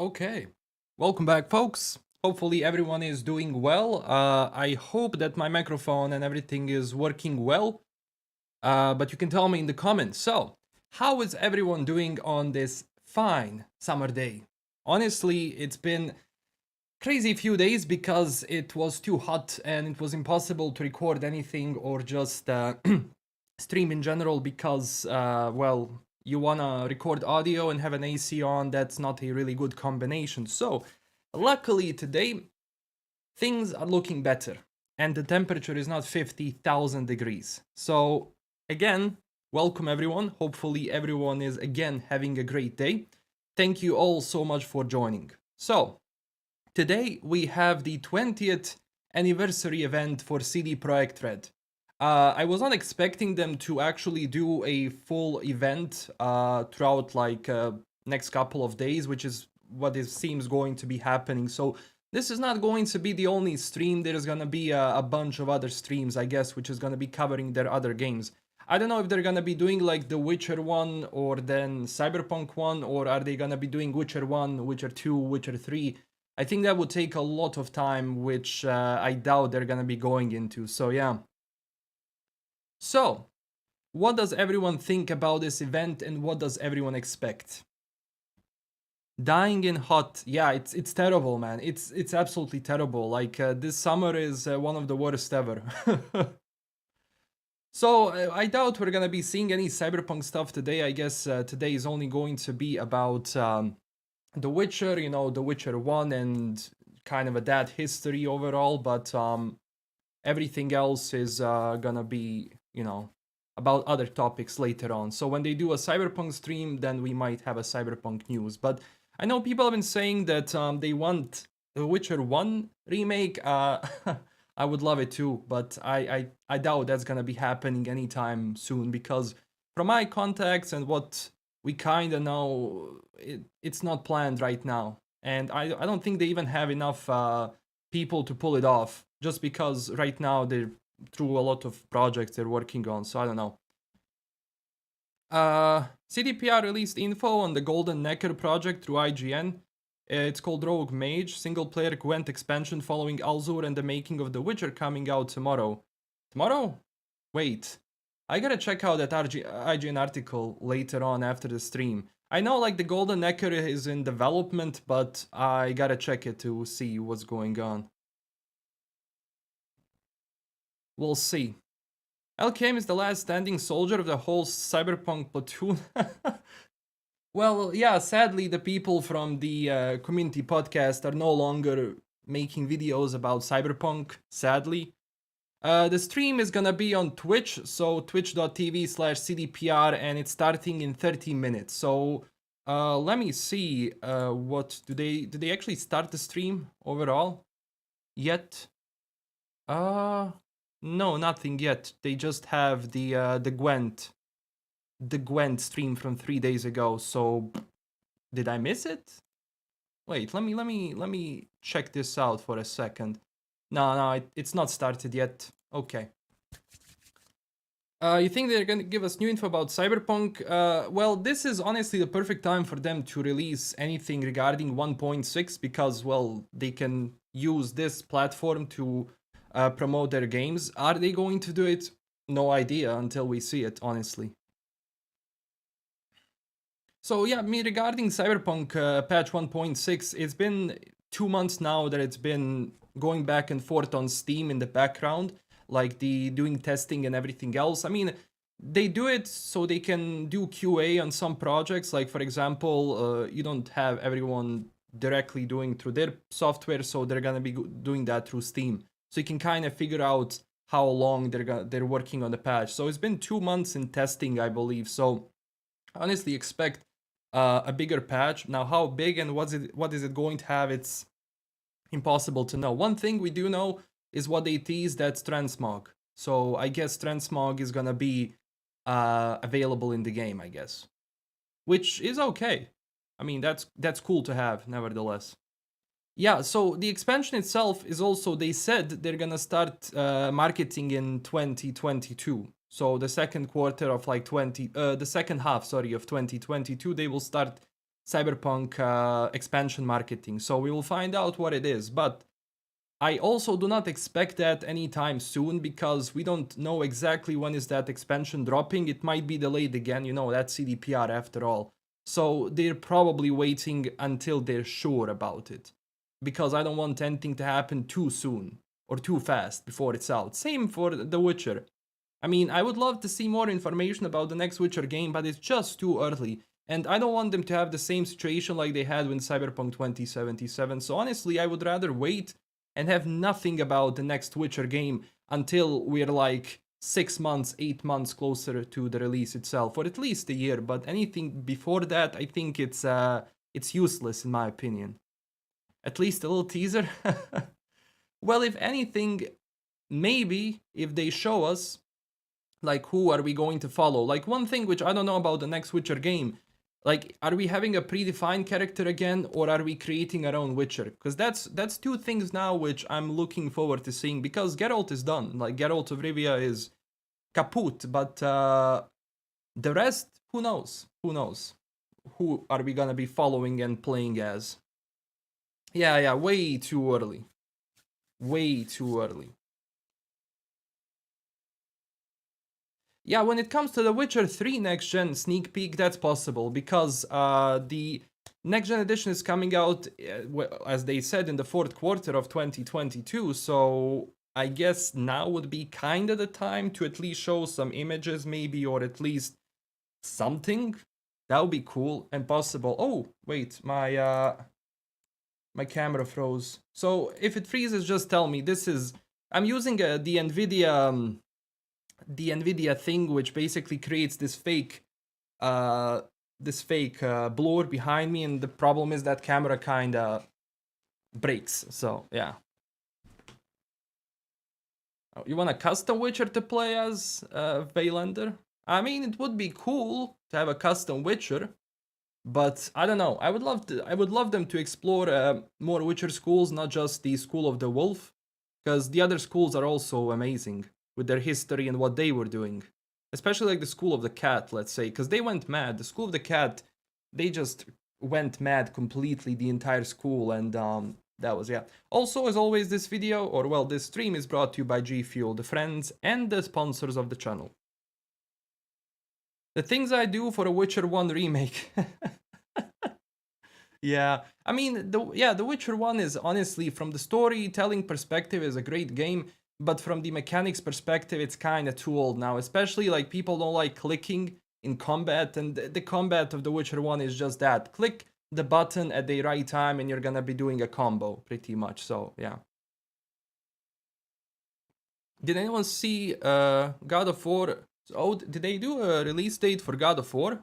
Okay, welcome back, folks. Hopefully everyone is doing well. I hope that my microphone and everything is working well, but you can tell me in the comments. So, how is everyone doing on this fine summer day? Honestly, it's been crazy few days because it was too hot and it was impossible to record anything or just stream in general because, well, you wanna record audio and have an AC on, that's not a really good combination. So, luckily today, things are looking better and the temperature is not 50,000 degrees. So, again, welcome everyone. Hopefully, everyone is again having a great day. Thank you all so much for joining. So, today we have the 20th anniversary event for CD Projekt RED. I was not expecting them to actually do a full event throughout like next couple of days, which is what it seems going to be happening. So this is not going to be the only stream. There's gonna be a bunch of other streams, I guess, which is gonna be covering their other games. I don't know if they're gonna be doing like the Witcher one or then Cyberpunk one, or are they gonna be doing Witcher 1, Witcher 2, Witcher 3? I think that would take a lot of time, which I doubt they're gonna be going into. So yeah. So, what does everyone think about this event and what does everyone expect? Dying in hot, yeah, it's terrible, man. It's absolutely terrible. Like this summer is one of the worst ever. So I doubt we're gonna be seeing any Cyberpunk stuff today. I guess today is only going to be about The Witcher, you know, The Witcher 1 and kind of a that history overall. But everything else is gonna be, you know, about other topics later on. So when they do a Cyberpunk stream, then we might have a Cyberpunk news. But I know people have been saying that they want The Witcher 1 remake. I would love it too, but I doubt that's gonna be happening anytime soon because from my contacts and what we kind of know, it's not planned right now. And I don't think they even have enough people to pull it off just because right now they're through a lot of projects they're working on, so I don't know. CDPR released info on the Golden Necker project through IGN. It's called Rogue Mage, single-player Gwent expansion following Alzur and the making of The Witcher coming out tomorrow. Tomorrow? Wait. I gotta check out that IGN article later on after the stream. I know like the Golden Necker is in development, but I gotta check it to see what's going on. We'll see. LKM is the last standing soldier of the whole Cyberpunk platoon. Well, yeah, sadly, the people from the community podcast are no longer making videos about Cyberpunk, sadly. The stream is gonna be on Twitch, so twitch.tv/CDPR, and it's starting in 30 minutes. So let me see, what do they actually start the stream overall yet? No, nothing yet. They just have the Gwent stream from 3 days ago. So did I miss it? Wait, let me check this out for a second. No, it's not started yet. Okay. You think they're gonna give us new info about Cyberpunk? Well, this is honestly the perfect time for them to release anything regarding 1.6 because, well, they can use this platform to promote their games. Are they going to do it? No idea until we see it, honestly. So yeah, me regarding Cyberpunk patch 1.6, it's been 2 months now that it's been going back and forth on Steam in the background, like the doing testing and everything else. I mean, they do it so they can do QA on some projects. Like for example, you don't have everyone directly doing through their software, so they're gonna be doing that through Steam. So you can kind of figure out how long they're working on the patch. So it's been 2 months in testing, I believe. So honestly, expect a bigger patch. Now, how big and what is it going to have? It's impossible to know. One thing we do know is what they tease, that's transmog. So I guess transmog is gonna be available in the game, I guess, which is okay. I mean, that's cool to have, nevertheless. Yeah, so the expansion itself is also, they said they're gonna start marketing in 2022. So the second quarter of like the second half, sorry, of 2022, they will start Cyberpunk expansion marketing. So we will find out what it is. But I also do not expect that anytime soon because we don't know exactly when is that expansion dropping. It might be delayed again, you know, that's CDPR after all. So they're probably waiting until they're sure about it. Because I don't want anything to happen too soon or too fast before it's out. Same for The Witcher. I mean, I would love to see more information about the next Witcher game, but it's just too early. And I don't want them to have the same situation like they had with Cyberpunk 2077. So honestly, I would rather wait and have nothing about the next Witcher game until we're like 6 months, 8 months closer to the release itself, or at least a year. But anything before that, I think it's useless in my opinion. At least a little teaser. Well, if anything, maybe if they show us, like, who are we going to follow? Like, one thing which I don't know about the next Witcher game, like, are we having a predefined character again, or are we creating our own Witcher? Because that's two things now which I'm looking forward to seeing, because Geralt is done. Like, Geralt of Rivia is kaput, but the rest, who knows? Who knows? Who are we gonna be following and playing as? Yeah, way too early. Way too early. Yeah, when it comes to the Witcher 3 next gen sneak peek, that's possible because the next gen edition is coming out, as they said, in the fourth quarter of 2022. So I guess now would be kind of the time to at least show some images, maybe, or at least something. That would be cool and possible. Oh, wait, my camera froze. So if it freezes, just tell me. I'm using the NVIDIA thing, which basically creates this fake blur behind me, and the problem is that camera kinda breaks. So yeah. Oh, you want a custom Witcher to play as Veilander? I mean, it would be cool to have a custom Witcher, but I don't know. I would love them to explore more Witcher schools, not just the School of the Wolf, because the other schools are also amazing with their history and what they were doing. Especially like the School of the Cat, let's say, because they went mad. The School of the Cat, they just went mad completely, the entire school, and that was, yeah. Also, as always, this video, or well, this stream is brought to you by G Fuel, the friends and the sponsors of the channel. The things I do for a Witcher 1 remake. Yeah, I mean, The Witcher 1 is honestly, from the storytelling perspective, is a great game, but from the mechanics perspective, it's kind of too old now. Especially, like, people don't like clicking in combat, and the combat of The Witcher 1 is just that. Click the button at the right time and you're gonna be doing a combo, pretty much, so yeah. Did anyone see God of War? Oh, did they do a release date for God of War?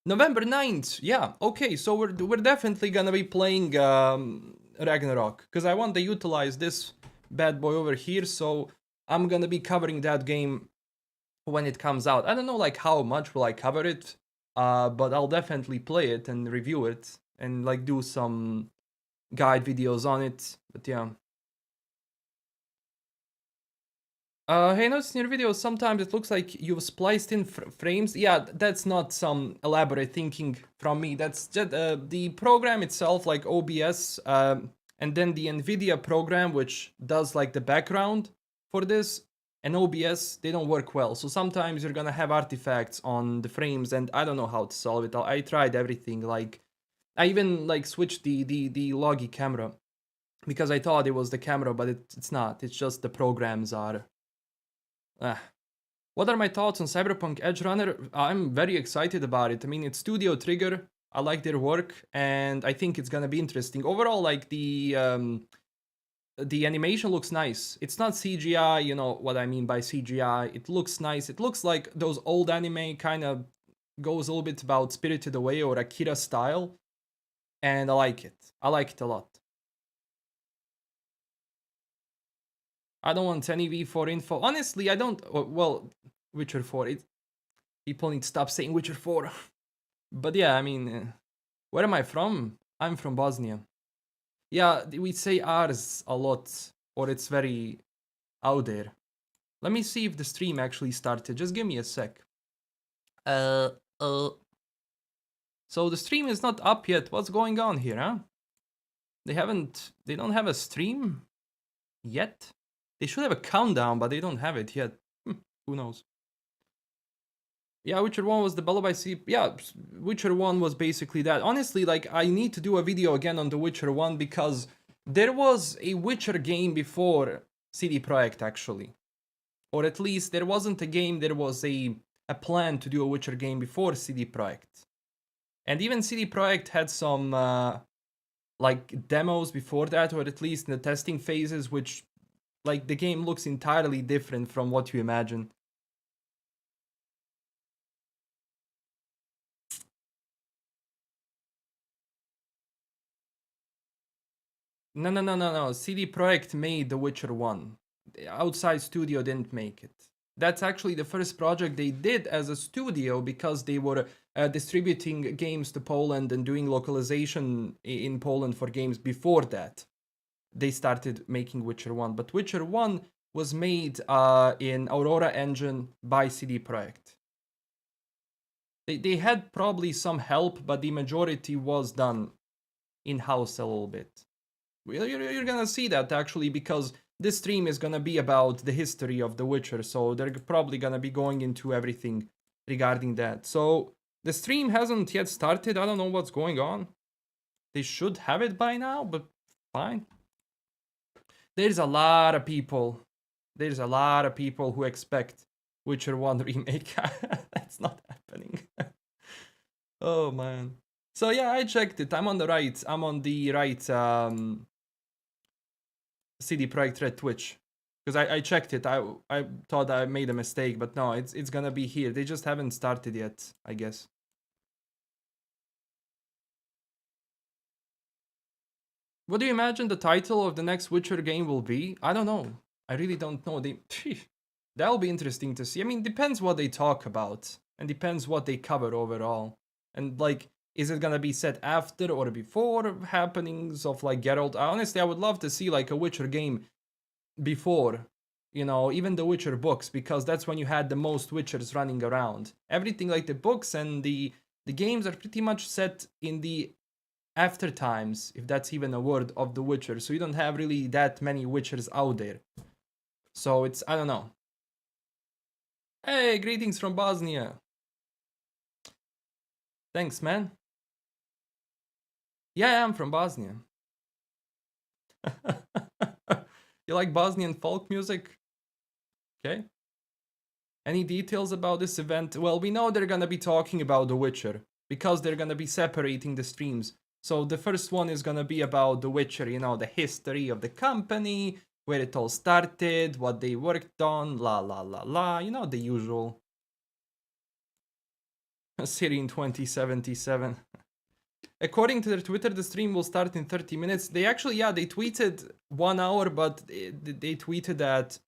November 9th, yeah, okay, so we're definitely gonna be playing Ragnarok, because I want to utilize this bad boy over here, so I'm gonna be covering that game when it comes out. I don't know, like, how much will I cover it, but I'll definitely play it and review it, and, like, do some guide videos on it, but yeah. Hey, notice in your videos sometimes it looks like you've spliced in frames. Yeah, that's not some elaborate thinking from me. That's just the program itself, like OBS, and then the NVIDIA program, which does like the background for this, and OBS, they don't work well. So sometimes you're gonna have artifacts on the frames, and I don't know how to solve it. I tried everything. Like, I even like switched the loggy camera because I thought it was the camera, but it's not. It's just the programs are. What are my thoughts on Cyberpunk Edgerunner? I'm very excited about it. I mean, it's Studio Trigger. I like their work, and I think it's gonna be interesting. Overall, like, the animation looks nice. It's not CGI, you know what I mean by CGI. It looks nice. It looks like those old anime, kind of goes a little bit about Spirited Away or Akira style, and I like it. I like it a lot. I don't want any V4 info. Honestly, I don't. Well, Witcher 4. People need to stop saying Witcher 4. But yeah, I mean, where am I from? I'm from Bosnia. Yeah, we say ours a lot, or it's very out there. Let me see if the stream actually started. Just give me a sec. So the stream is not up yet. What's going on here, huh? They don't have a stream yet? They should have a countdown, but they don't have it yet. Who knows? Yeah, Witcher 1 was developed by Yeah, Witcher 1 was basically that. Honestly, like, I need to do a video again on the Witcher 1 because there was a Witcher game before CD Projekt, actually. Or at least there wasn't a game, there was a plan to do a Witcher game before CD Projekt. And even CD Projekt had some, like, demos before that, or at least in the testing phases, which, like, the game looks entirely different from what you imagine. No. CD Projekt made The Witcher 1. The outside studio didn't make it. That's actually the first project they did as a studio because they were distributing games to Poland and doing localization in Poland for games before that. They started making Witcher 1. But Witcher 1 was made in Aurora Engine by CD Projekt. They had probably some help, but the majority was done in-house a little bit. You're gonna see that actually because this stream is gonna be about the history of The Witcher, so they're probably gonna be going into everything regarding that. So the stream hasn't yet started. I don't know what's going on. They should have it by now, but fine. There's a lot of people who expect Witcher 1 remake. That's not happening. Oh man. So yeah, I checked it. I'm on the right CD Projekt RED Twitch. Because I checked it. I thought I made a mistake, but no, it's gonna be here. They just haven't started yet, I guess. What do you imagine the title of the next Witcher game will be? I don't know. I really don't know. That'll be interesting to see. I mean, depends what they talk about. And depends what they cover overall. And like, is it gonna be set after or before happenings of like Geralt? Honestly, I would love to see like a Witcher game before, you know, even the Witcher books, because that's when you had the most Witchers running around. Everything like the books and the games are pretty much set in the after times, if that's even a word, of the Witcher. So you don't have really that many Witchers out there. So it's, I don't know. Hey, greetings from Bosnia. Thanks, man. Yeah, I'm from Bosnia. You like Bosnian folk music? Okay. Any details about this event? Well, we know they're gonna be talking about The Witcher, because they're gonna be separating the streams. So the first one is gonna be about The Witcher, you know, the history of the company, where it all started, what they worked on, la la la la, you know, the usual. City in 2077. According to their Twitter, the stream will start in 30 minutes. They actually, yeah, they tweeted 1 hour, but they tweeted that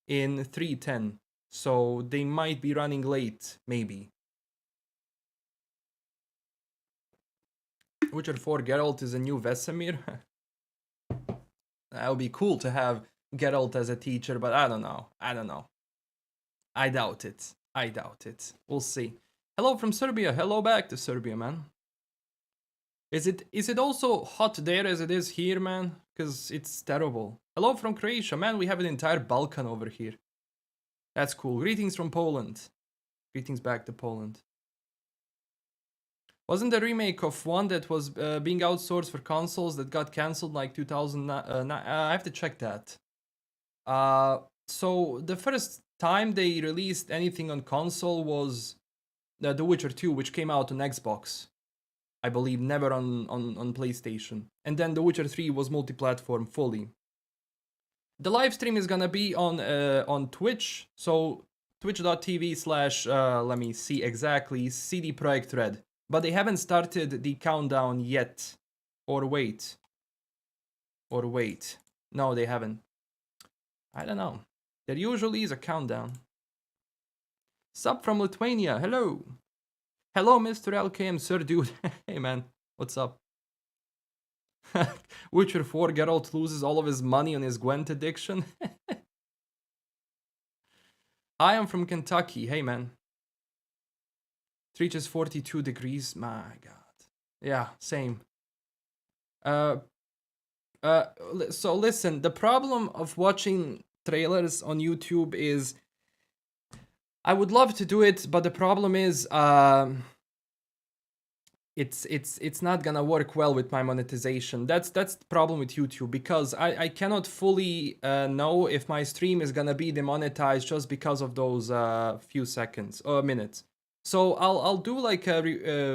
in 3:10. So they might be running late, maybe. Witcher 4 Geralt is a new Vesemir. That would be cool to have Geralt as a teacher, but I don't know. I doubt it. We'll see. Hello from Serbia. Hello back to Serbia, man. Is it also hot there as it is here, man? Because it's terrible. Hello from Croatia. Man, we have an entire Balkan over here. That's cool. Greetings from Poland. Greetings back to Poland. Wasn't the remake of one that was being outsourced for consoles that got cancelled like 2009? I have to check that. So the first time they released anything on console was The Witcher 2, which came out on Xbox. I believe never on PlayStation. And then The Witcher 3 was multi-platform fully. The live stream is gonna be on Twitch, so twitch.tv/ let me see exactly, CD Projekt RED. But they haven't started the countdown yet. Or wait. No, they haven't. I don't know. There usually is a countdown. Sup from Lithuania, hello. Hello, Mr. LKM, sir, dude. Hey, man, what's up? Witcher 4 Geralt loses all of his money on his Gwent addiction. I am from Kentucky. Hey, man. It reaches 42 degrees. My God. Yeah, same. So listen, the problem of watching trailers on YouTube is I would love to do it, but the problem is it's not gonna work well with my monetization. That's the problem with YouTube, because I cannot fully know if my stream is gonna be demonetized just because of those few seconds or minutes. So I'll do like a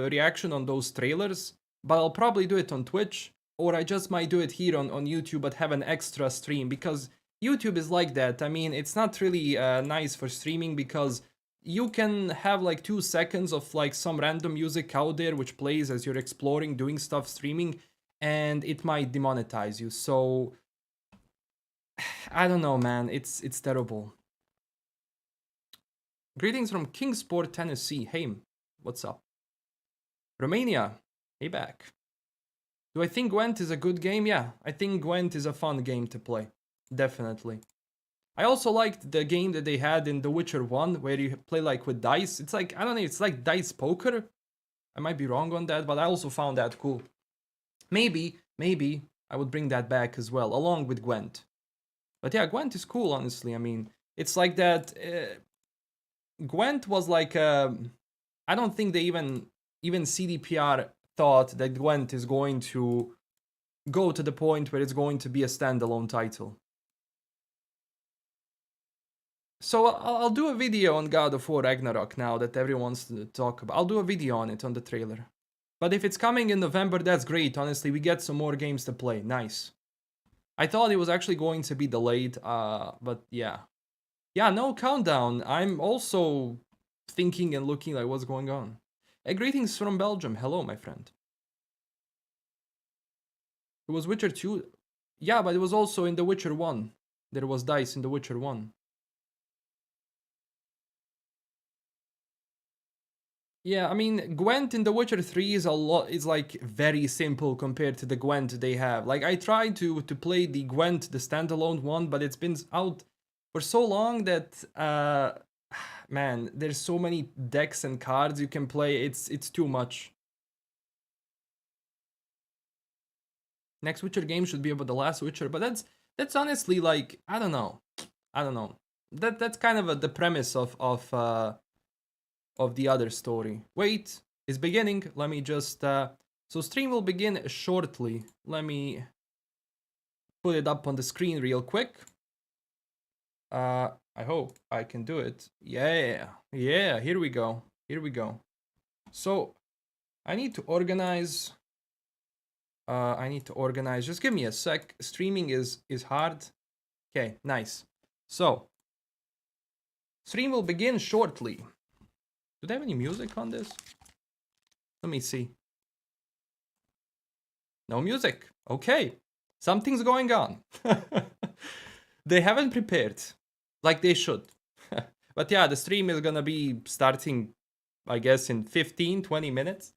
reaction on those trailers, but I'll probably do it on Twitch, or I just might do it here on YouTube but have an extra stream, because YouTube is like that. I mean, it's not really nice for streaming, because you can have like 2 seconds of like some random music out there which plays as you're exploring, doing stuff, streaming, and it might demonetize you. So I don't know, man. It's terrible. Greetings from Kingsport, Tennessee. Hey, what's up? Romania, hey back. Do I think Gwent is a good game? Yeah, I think Gwent is a fun game to play. Definitely. I also liked the game that they had in The Witcher 1, where you play like with dice. It's like, I don't know, it's like dice poker. I might be wrong on that, but I also found that cool. Maybe I would bring that back as well, along with Gwent. But yeah, Gwent is cool, honestly. I mean, it's like that. Gwent was like, I don't think they even CDPR thought that Gwent is going to go to the point where it's going to be a standalone title. So I'll do a video on God of War Ragnarok now that everyone wants to talk about. I'll do a video on it on the trailer. But if it's coming in November, that's great. Honestly, we get some more games to play. Nice. I thought it was actually going to be delayed, but yeah. Yeah, no countdown. I'm also thinking and looking like what's going on. Greetings from Belgium. Hello, my friend. It was Witcher 2. Yeah, but it was also in The Witcher 1. There was dice in The Witcher 1. Yeah, I mean, Gwent in The Witcher 3 is like very simple compared to the Gwent they have. Like, I tried to play the Gwent, the standalone one, but it's been out for so long that man, there's so many decks and cards you can play. It's too much. Next Witcher game should be about the last Witcher, but that's honestly like, I don't know. That's kind of the premise of the other story. Wait, it's beginning. Let me just so stream will begin shortly. Let me put it up on the screen real quick. I hope I can do it. Yeah, here we go. So I need to organize. Just give me a sec. Streaming is hard. Okay, nice. So stream will begin shortly. Do they have any music on this? Let me see. No music. Okay. Something's going on. They haven't prepared like they should. But yeah, the stream is gonna be starting, I guess, in 15-20 minutes.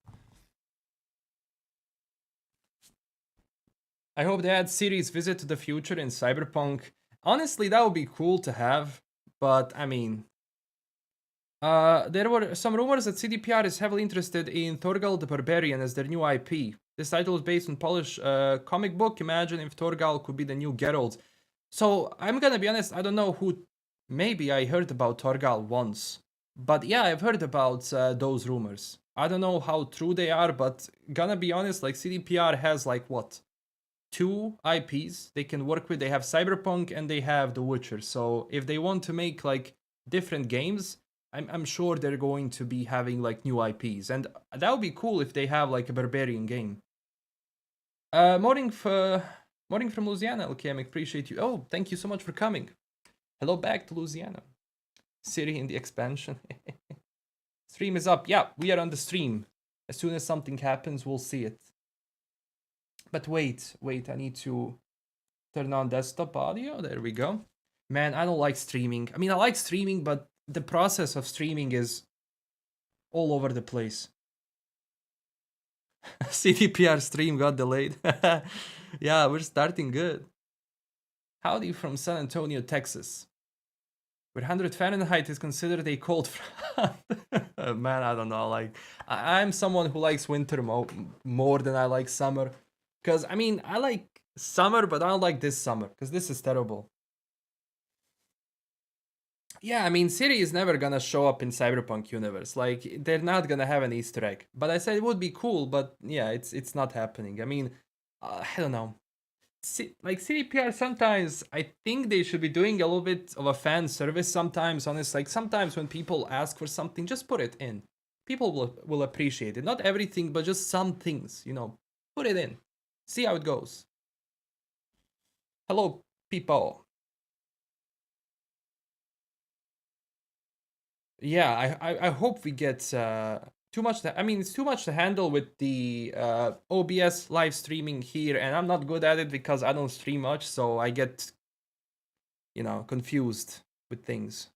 I hope they add series Visit to the Future in Cyberpunk. Honestly, that would be cool to have, but I mean, there were some rumors that CDPR is heavily interested in Thorgal the Barbarian as their new IP. This title is based on Polish comic book. Imagine if Thorgal could be the new Geralt. So I'm gonna be honest, I don't know who. Maybe I heard about Thorgal once, but yeah, I've heard about those rumors. I don't know how true they are, but gonna be honest, like CDPR has like what? 2 IPs they can work with. They have Cyberpunk and they have The Witcher. So if they want to make like different games, I'm sure they're going to be having like new IPs, and that would be cool if they have like a barbarian game. Morning from Louisiana, LKM, appreciate you. Oh, thank you so much for coming. Hello back to Louisiana. City in the expansion. Stream is up. Yeah, we are on the stream. As soon as something happens, we'll see it. But wait, I need to turn on desktop audio. There we go. Man, I don't like streaming. I mean, I like streaming, but the process of streaming is all over the place. CDPR stream got delayed. Yeah, we're starting good. Howdy from San Antonio, Texas, where 100 Fahrenheit is considered a cold front. Man, I don't know. Like, I'm someone who likes winter more than I like summer. Because, I mean, I like summer, but I don't like this summer. Because this is terrible. Yeah, I mean, City is never gonna show up in Cyberpunk universe. Like, they're not gonna have an Easter egg. But I said it would be cool, but yeah, it's not happening. I mean, I don't know. Like CDPR, sometimes I think they should be doing a little bit of a fan service sometimes. Honest, like sometimes when people ask for something, just put it in. People will appreciate it. Not everything, but just some things, you know. Put it in. See how it goes. Hello, people. Yeah, I hope we get too much. I mean, it's too much to handle with the OBS live streaming here, and I'm not good at it because I don't stream much, so I get, you know, confused with things.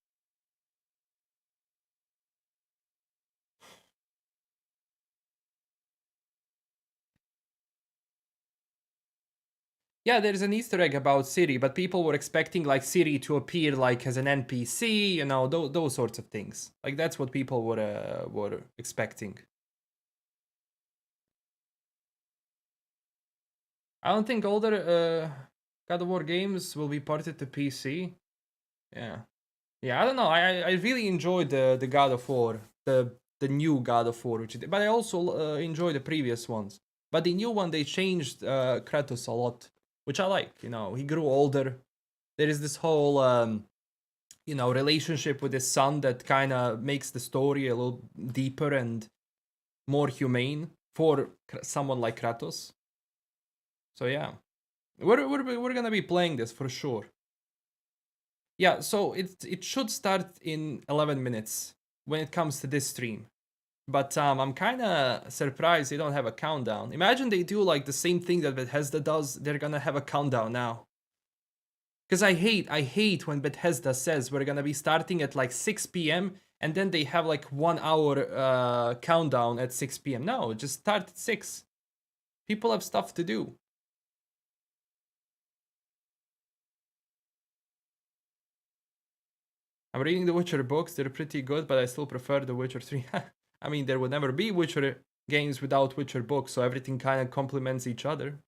Yeah, there's an Easter egg about Siri, but people were expecting like Siri to appear like as an NPC, you know, those sorts of things. Like that's what people were expecting. I don't think older God of War games will be ported to PC. Yeah, yeah. I don't know. I really enjoyed the God of War, the new God of War, but I also enjoy the previous ones. But the new one they changed Kratos a lot, which I like. You know, he grew older. There is this whole you know, relationship with his son that kind of makes the story a little deeper and more humane for someone like Kratos. So yeah, we're gonna be playing this for sure. Yeah, so it should start in 11 minutes when it comes to this stream. But I'm kind of surprised they don't have a countdown. Imagine they do like the same thing that Bethesda does. They're gonna have a countdown now. Because I hate when Bethesda says we're gonna be starting at like 6 p.m. and then they have like 1 hour countdown at 6 p.m. No, just start at 6. People have stuff to do. I'm reading the Witcher books, they're pretty good, but I still prefer the Witcher 3. I mean, there would never be Witcher games without Witcher books, so everything kind of complements each other.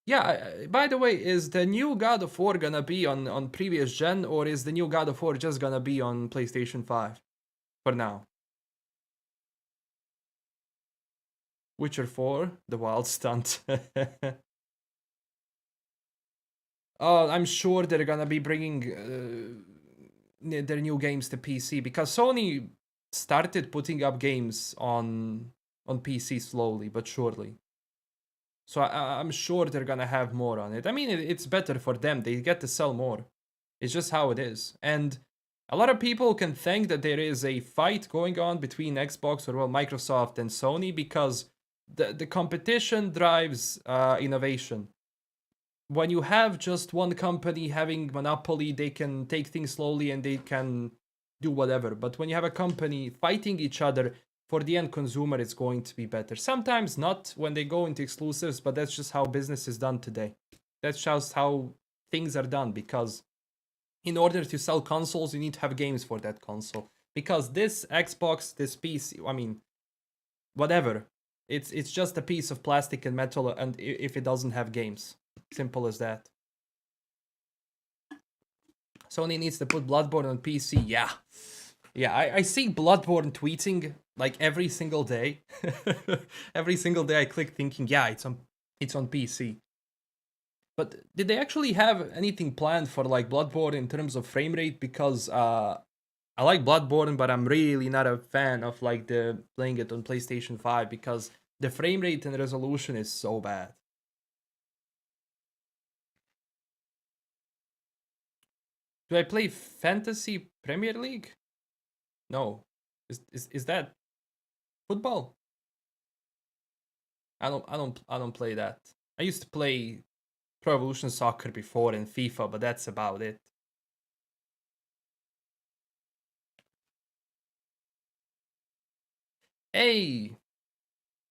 Yeah, by the way, is the new God of War gonna be on previous gen, or is the new God of War just gonna be on PlayStation 5 for now? Witcher 4, the wild stunt. Oh, I'm sure they're gonna be bringing their new games to PC because Sony started putting up games on PC slowly but surely. So I'm sure they're gonna have more on it. I mean, it's better for them. They get to sell more. It's just how it is. And a lot of people can think that there is a fight going on between Xbox or well Microsoft and Sony because the competition drives innovation. When you have just one company having monopoly, they can take things slowly and they can do whatever. But when you have a company fighting each other, for the end consumer, it's going to be better. Sometimes not when they go into exclusives, but that's just how business is done today. That's just how things are done because in order to sell consoles, you need to have games for that console. Because this Xbox, this PC, I mean, whatever, it's just a piece of plastic and metal, and if it doesn't have games, simple as that. Sony needs to put Bloodborne on PC. Yeah, yeah. I see Bloodborne tweeting like every single day. Every single day I click thinking, yeah, it's on PC. But did they actually have anything planned for like Bloodborne in terms of frame rate? Because I like Bloodborne, but I'm really not a fan of like the playing it on PlayStation 5 because the frame rate and resolution is so bad. Do I play Fantasy Premier League? No. Is that football? I don't play that. I used to play Pro Evolution Soccer before in FIFA, but that's about it. Hey,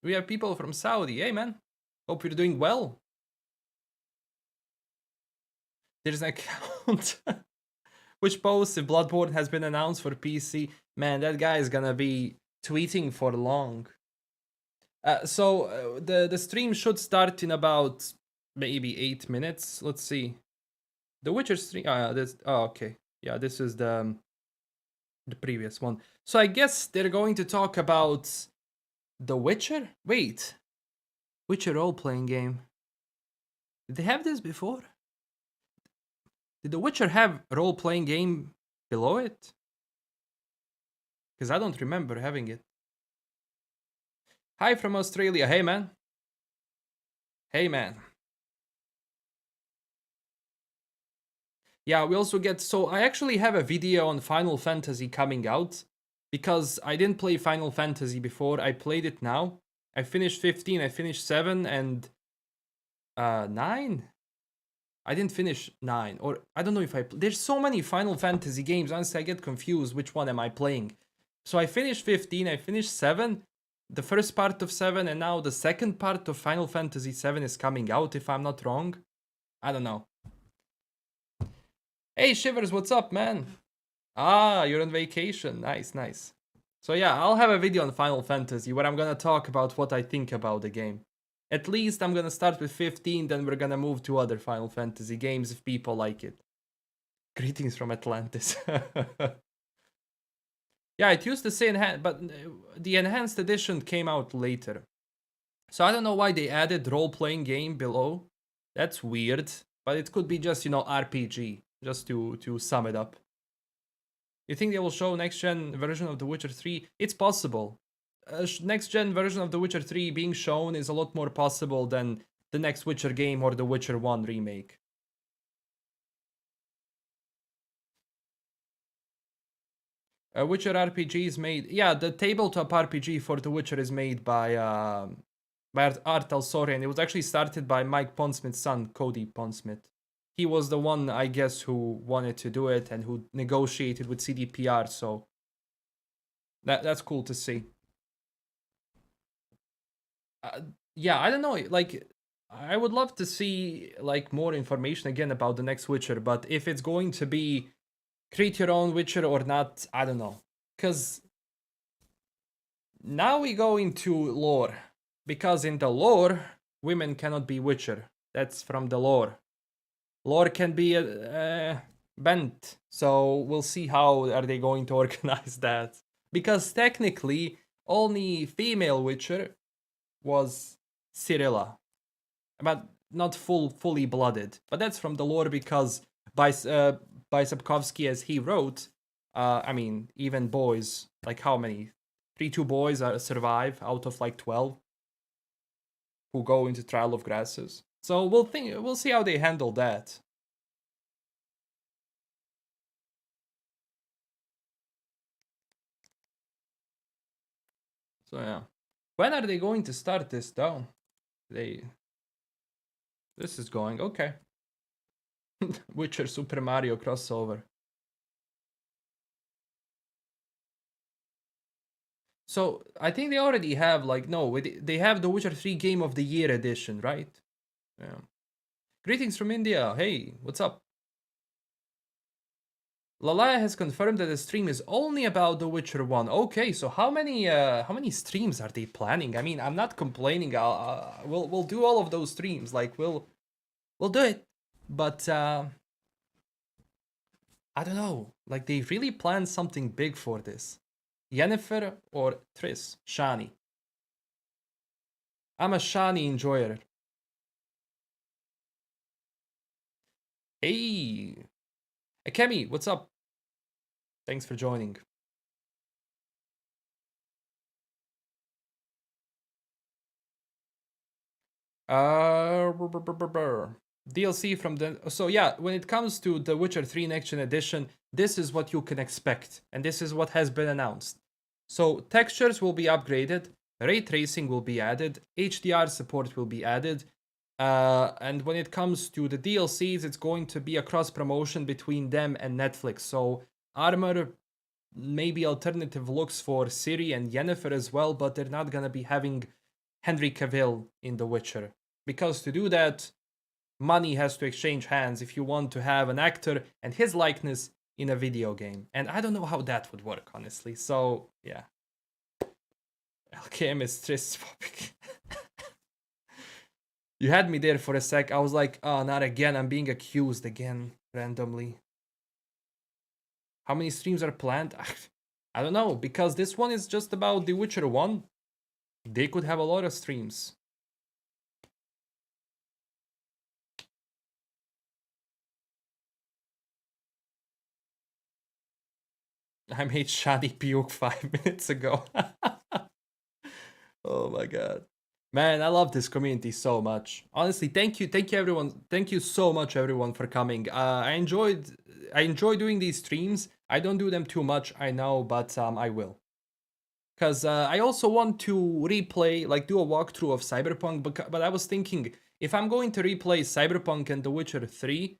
we have people from Saudi. Hey man, hope you're doing well. There's an account Which posts if Bloodborne has been announced for PC? Man, that guy is gonna be tweeting for long. So the stream should start in about maybe 8 minutes. Let's see. The Witcher stream. Okay. Yeah, this is the previous one. So I guess they're going to talk about The Witcher. Wait, Witcher role-playing game. Did they have this before? Did The Witcher have a role-playing game below it? Because I don't remember having it. Hi from Australia. Hey, man. Hey, man. Yeah, we also get... So I actually have a video on Final Fantasy coming out. Because I didn't play Final Fantasy before. I played it now. I finished 15, I finished 7, and... 9? I didn't finish 9. Or, I don't know if I... There's so many Final Fantasy games. Honestly, I get confused. Which one am I playing? So I finished 15, I finished 7. The first part of 7, and now the second part of Final Fantasy 7 is coming out, if I'm not wrong. I don't know. Hey, Shivers, what's up, man? Ah, you're on vacation. Nice, nice. So yeah, I'll have a video on Final Fantasy where I'm gonna talk about what I think about the game. At least I'm gonna start with 15, then we're gonna move to other Final Fantasy games if people like it. Greetings from Atlantis. Yeah, it used to say enhanced, but the enhanced edition came out later. So I don't know why they added role-playing game below. That's weird, but it could be just, you know, RPG, just to sum it up. You think they will show next-gen version of The Witcher 3? It's possible. Next-gen version of The Witcher 3 being shown is a lot more possible than the next Witcher game or The Witcher 1 remake. Witcher RPG is made... Yeah, the tabletop RPG for The Witcher is made by Art Alsorian. It was actually started by Mike Pondsmith's son, Cody Pondsmith. He was the one, I guess, who wanted to do it and who negotiated with CDPR, so... That's cool to see. Yeah, I don't know, like... I would love to see, like, more information again about the next Witcher, but if it's going to be... create your own Witcher or not, I don't know. Because now we go into lore. Because in the lore, women cannot be Witcher. That's from the lore. Lore can be bent. So we'll see how are they going to organize that. Because technically, only female Witcher was Cyrilla. But not fully blooded. But that's from the lore because by Sapkowski, as he wrote, I mean, even boys, like how many? 3-2 boys survive out of like 12 who go into Trial of Grasses. So we'll see how they handle that. So yeah. When are they going to start this though? This is going, okay. Witcher Super Mario crossover. So, I think they already have, like, no, they have the Witcher 3 Game of the Year edition, right? Yeah. Greetings from India. Hey, what's up? Lalaya has confirmed that the stream is only about The Witcher 1. Okay, so how many streams are they planning? I mean, I'm not complaining. We'll do all of those streams. Like, we'll do it. But, I don't know. Like, they really planned something big for this. Yennefer or Triss? Shani. I'm a Shani enjoyer. Hey! Akemi, what's up? Thanks for joining. DLC from the... So yeah, when it comes to The Witcher 3 Next Gen Edition, this is what you can expect. And this is what has been announced. So textures will be upgraded, ray tracing will be added, HDR support will be added. And when it comes to the DLCs, it's going to be a cross promotion between them and Netflix. So Armor, maybe alternative looks for Ciri and Yennefer as well, but they're not gonna be having Henry Cavill in The Witcher. Because to do that, money has to exchange hands if you want to have an actor and his likeness in a video game. And I don't know how that would work, honestly. So, yeah. LKM is stress topic. You had me there for a sec. I was like, oh, not again. I'm being accused again, randomly. How many streams are planned? I don't know, because this one is just about The Witcher 1. They could have a lot of streams. I made Shadi puke 5 minutes ago. Oh my god. Man, I love this community so much. Honestly, thank you everyone. Thank you so much everyone for coming. I enjoy doing these streams. I don't do them too much, I know, but I will. Cause I also want to replay, like do a walkthrough of Cyberpunk, but I was thinking, if I'm going to replay Cyberpunk and The Witcher 3,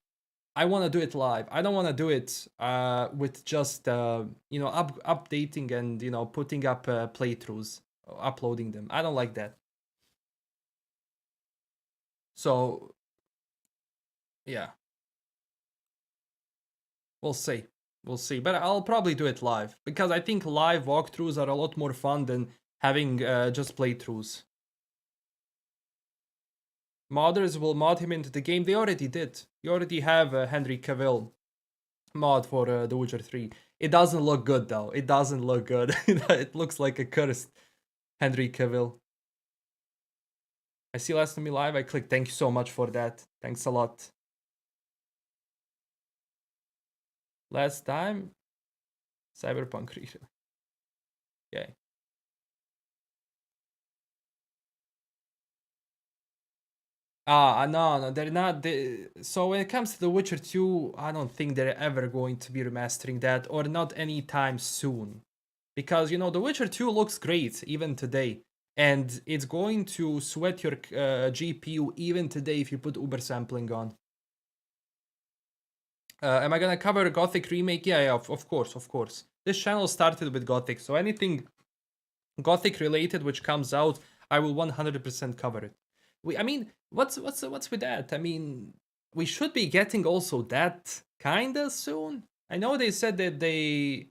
I want to do it live. I don't want to do it with just updating and putting up playthroughs, uploading them. I don't like that. So yeah, we'll see. We'll see, but I'll probably do it live because I think live walkthroughs are a lot more fun than having just playthroughs. Modders will mod him into the game. They already did. You already have a Henry Cavill mod for The Witcher 3. It doesn't look good though. It doesn't look good. It looks like a cursed Henry Cavill. I see last time me live. I clicked. Thank you so much for that. Thanks a lot. Last time, Cyberpunk RED. Okay. No, they're not. So when it comes to The Witcher 2, I don't think they're ever going to be remastering that, or not anytime soon. Because, The Witcher 2 looks great, even today. And it's going to sweat your GPU even today if you put Uber sampling on. Am I gonna cover Gothic remake? Yeah, of course. This channel started with Gothic, so anything Gothic related which comes out, I will 100% cover it. I mean, what's with that? I mean, we should be getting also that kinda soon. I know they said that they,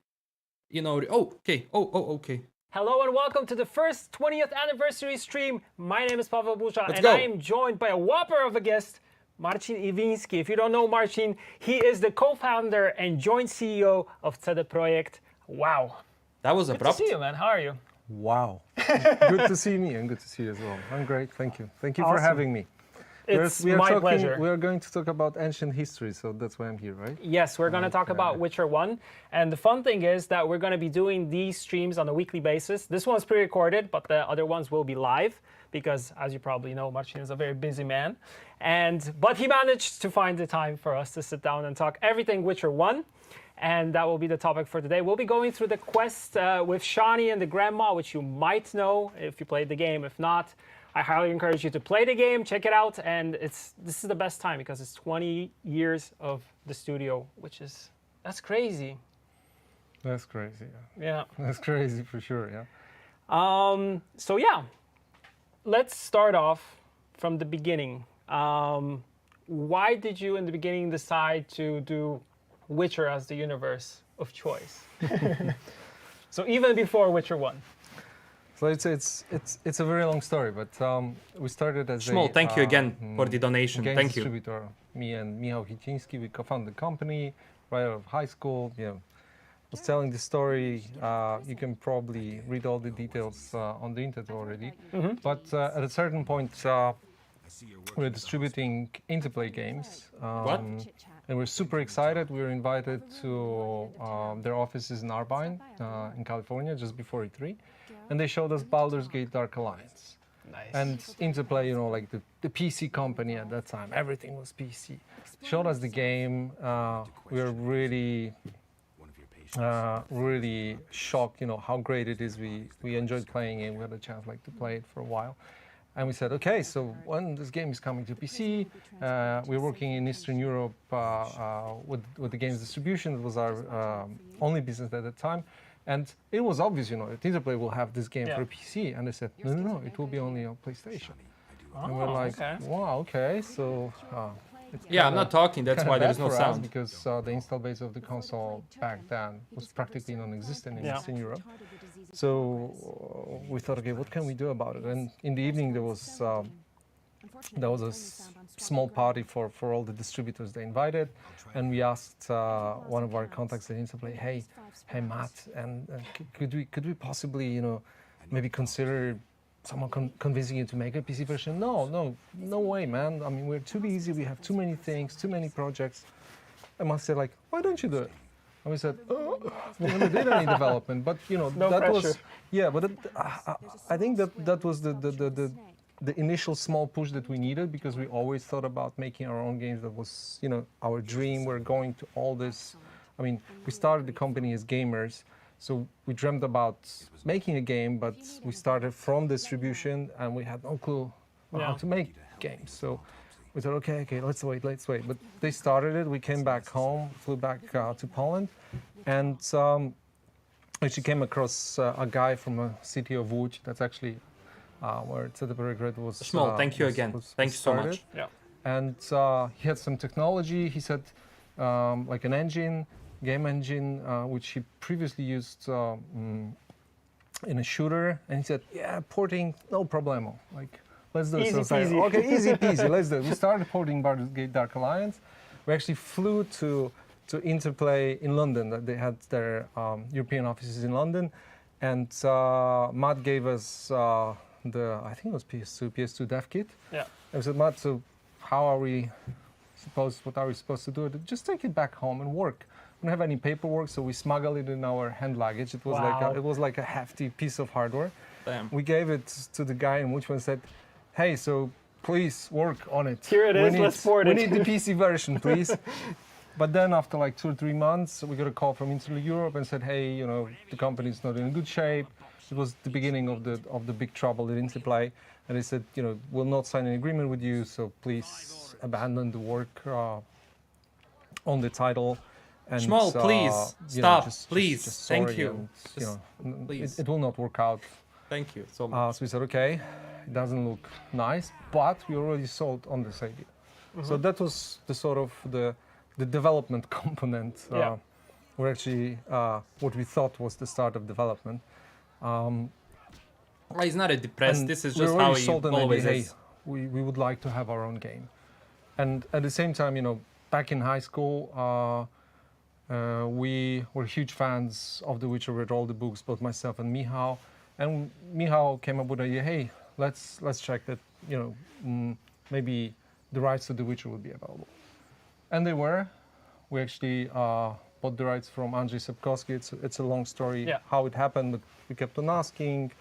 okay. Okay. Hello and welcome to the first 20th anniversary stream. My name is Pavel Busha and go. I am joined by a whopper of a guest, Marcin Iwiński. If you don't know Marcin, he is the co-founder and joint CEO of CD Projekt. Wow. That was abrupt. Good to see you, man. How are you? Wow. Good to see me and good to see you as well. I'm great. Thank you. Thank you for Awesome. having me. It's my pleasure. We are going to talk about ancient history, so that's why I'm here, right? Yes, we're going to talk about Witcher 1. And the fun thing is that we're going to be doing these streams on a weekly basis. This one's pre-recorded, but the other ones will be live because, as you probably know, Marcin is a very busy man. But he managed to find the time for us to sit down and talk everything Witcher 1. And that will be the topic for today. We'll be going through the quest with Shani and the Grandma, which you might know if you played the game. If not, I highly encourage you to play the game, check it out, and this is the best time because it's 20 years of the studio, that's crazy. That's crazy, yeah. Yeah. That's crazy for sure, yeah. So yeah, let's start off from the beginning. Why did you in the beginning decide to do Witcher as the universe of choice? So even before Witcher 1. So it's a very long story, but we started as Shmuel, thank you again for the donation. Games Thank you. distributor. Me and Michał Hiciński, we co-founded the company right out of high school. Was telling the story. You can probably read all the details on the internet already. Mm-hmm. But at a certain point, we were distributing Interplay games. What? And we're super excited. We were invited to their offices in Irvine, in California, just before E3. And they showed us Baldur's Gate Dark Alliance. Nice. And Interplay, like the PC company at that time, everything was PC. Showed us the game. We were really shocked, how great it is. We enjoyed playing it. We had a chance to play it for a while. And we said, okay, so when this game is coming to PC, we're working in Eastern Europe with the games distribution. It was our only business at the time. And it was obvious, that Interplay will have this game for PC. And they said, no, it will be only on PlayStation. And we're like, okay. wow, okay. So Yeah, I'm not talking. That's why there is no for us sound. because the install base of the console back then was practically non-existent in Eastern Europe. So we thought, okay, what can we do about it? And in the evening there was a small party for all the distributors they invited, and we asked one of our contacts at Interplay, hey Matt, and could we possibly, you know, maybe consider someone convincing you to make a PC version? No way, man. I mean, we're too busy. We have too many things, too many projects. And Matt said, like, why don't you do it? And we said, we never did any development, but you know, No that pressure. was, yeah. But I think that was the initial small push that we needed, because we always thought about making our own games. That was, you know, our dream. We're going to all this. I mean, we started the company as gamers, so we dreamt about making a game, but we started from distribution and we had no clue how to make games. So we thought, okay, let's wait. But they started it. We came back home, flew back to Poland, and actually came across a guy from a city of Łódź. That's actually where CDPR RED was. Small, thank you again. Thank you so much. Yeah. And he had some technology. He said, like an engine, game engine, which he previously used in a shooter. And he said, yeah, porting, no problemo. Like, let's do it. Easy So I said, peasy. okay, easy peasy, let's do it. We started porting Baldur's Gate Dark Alliance. We actually flew to Interplay in London. They had their European offices in London. And Matt gave us I think it was PS2 dev kit. Yeah. And we said, Matt, so what are we supposed to do? Just take it back home and work. We don't have any paperwork, so we smuggled it in our hand luggage. It was like a hefty piece of hardware. Damn. We gave it to the guy, and which one said, hey, so please work on it. Here it is, let's port we it. need the PC version, please. But then after like 2 or 3 months, we got a call from Interplay Europe and said, hey, you know, the company's not in good shape. It was the beginning of the big trouble at Interplay. And they said, you know, we'll not sign an agreement with you, so please abandon the work on the title. And, Schmoll, please, you know, stop, please, just thank sorry, you. and, you know, please. it will not work out. Thank you so much. So we said, okay, it doesn't look nice, but we already sold on this idea. So that was the sort of the development component. Where actually what we thought was the start of development. He's not a depressed. This is just we how already he sold an always idea, is. hey, we would like to have our own game. And at the same time, you know, back in high school, we were huge fans of The Witcher. Read all the books, both myself and Michał. And Michał came up with the idea, hey, let's check that, you know, maybe the rights to The Witcher would be available. And they were. We actually bought the rights from Andrzej Sapkowski. It's a long story how it happened, but we kept on asking.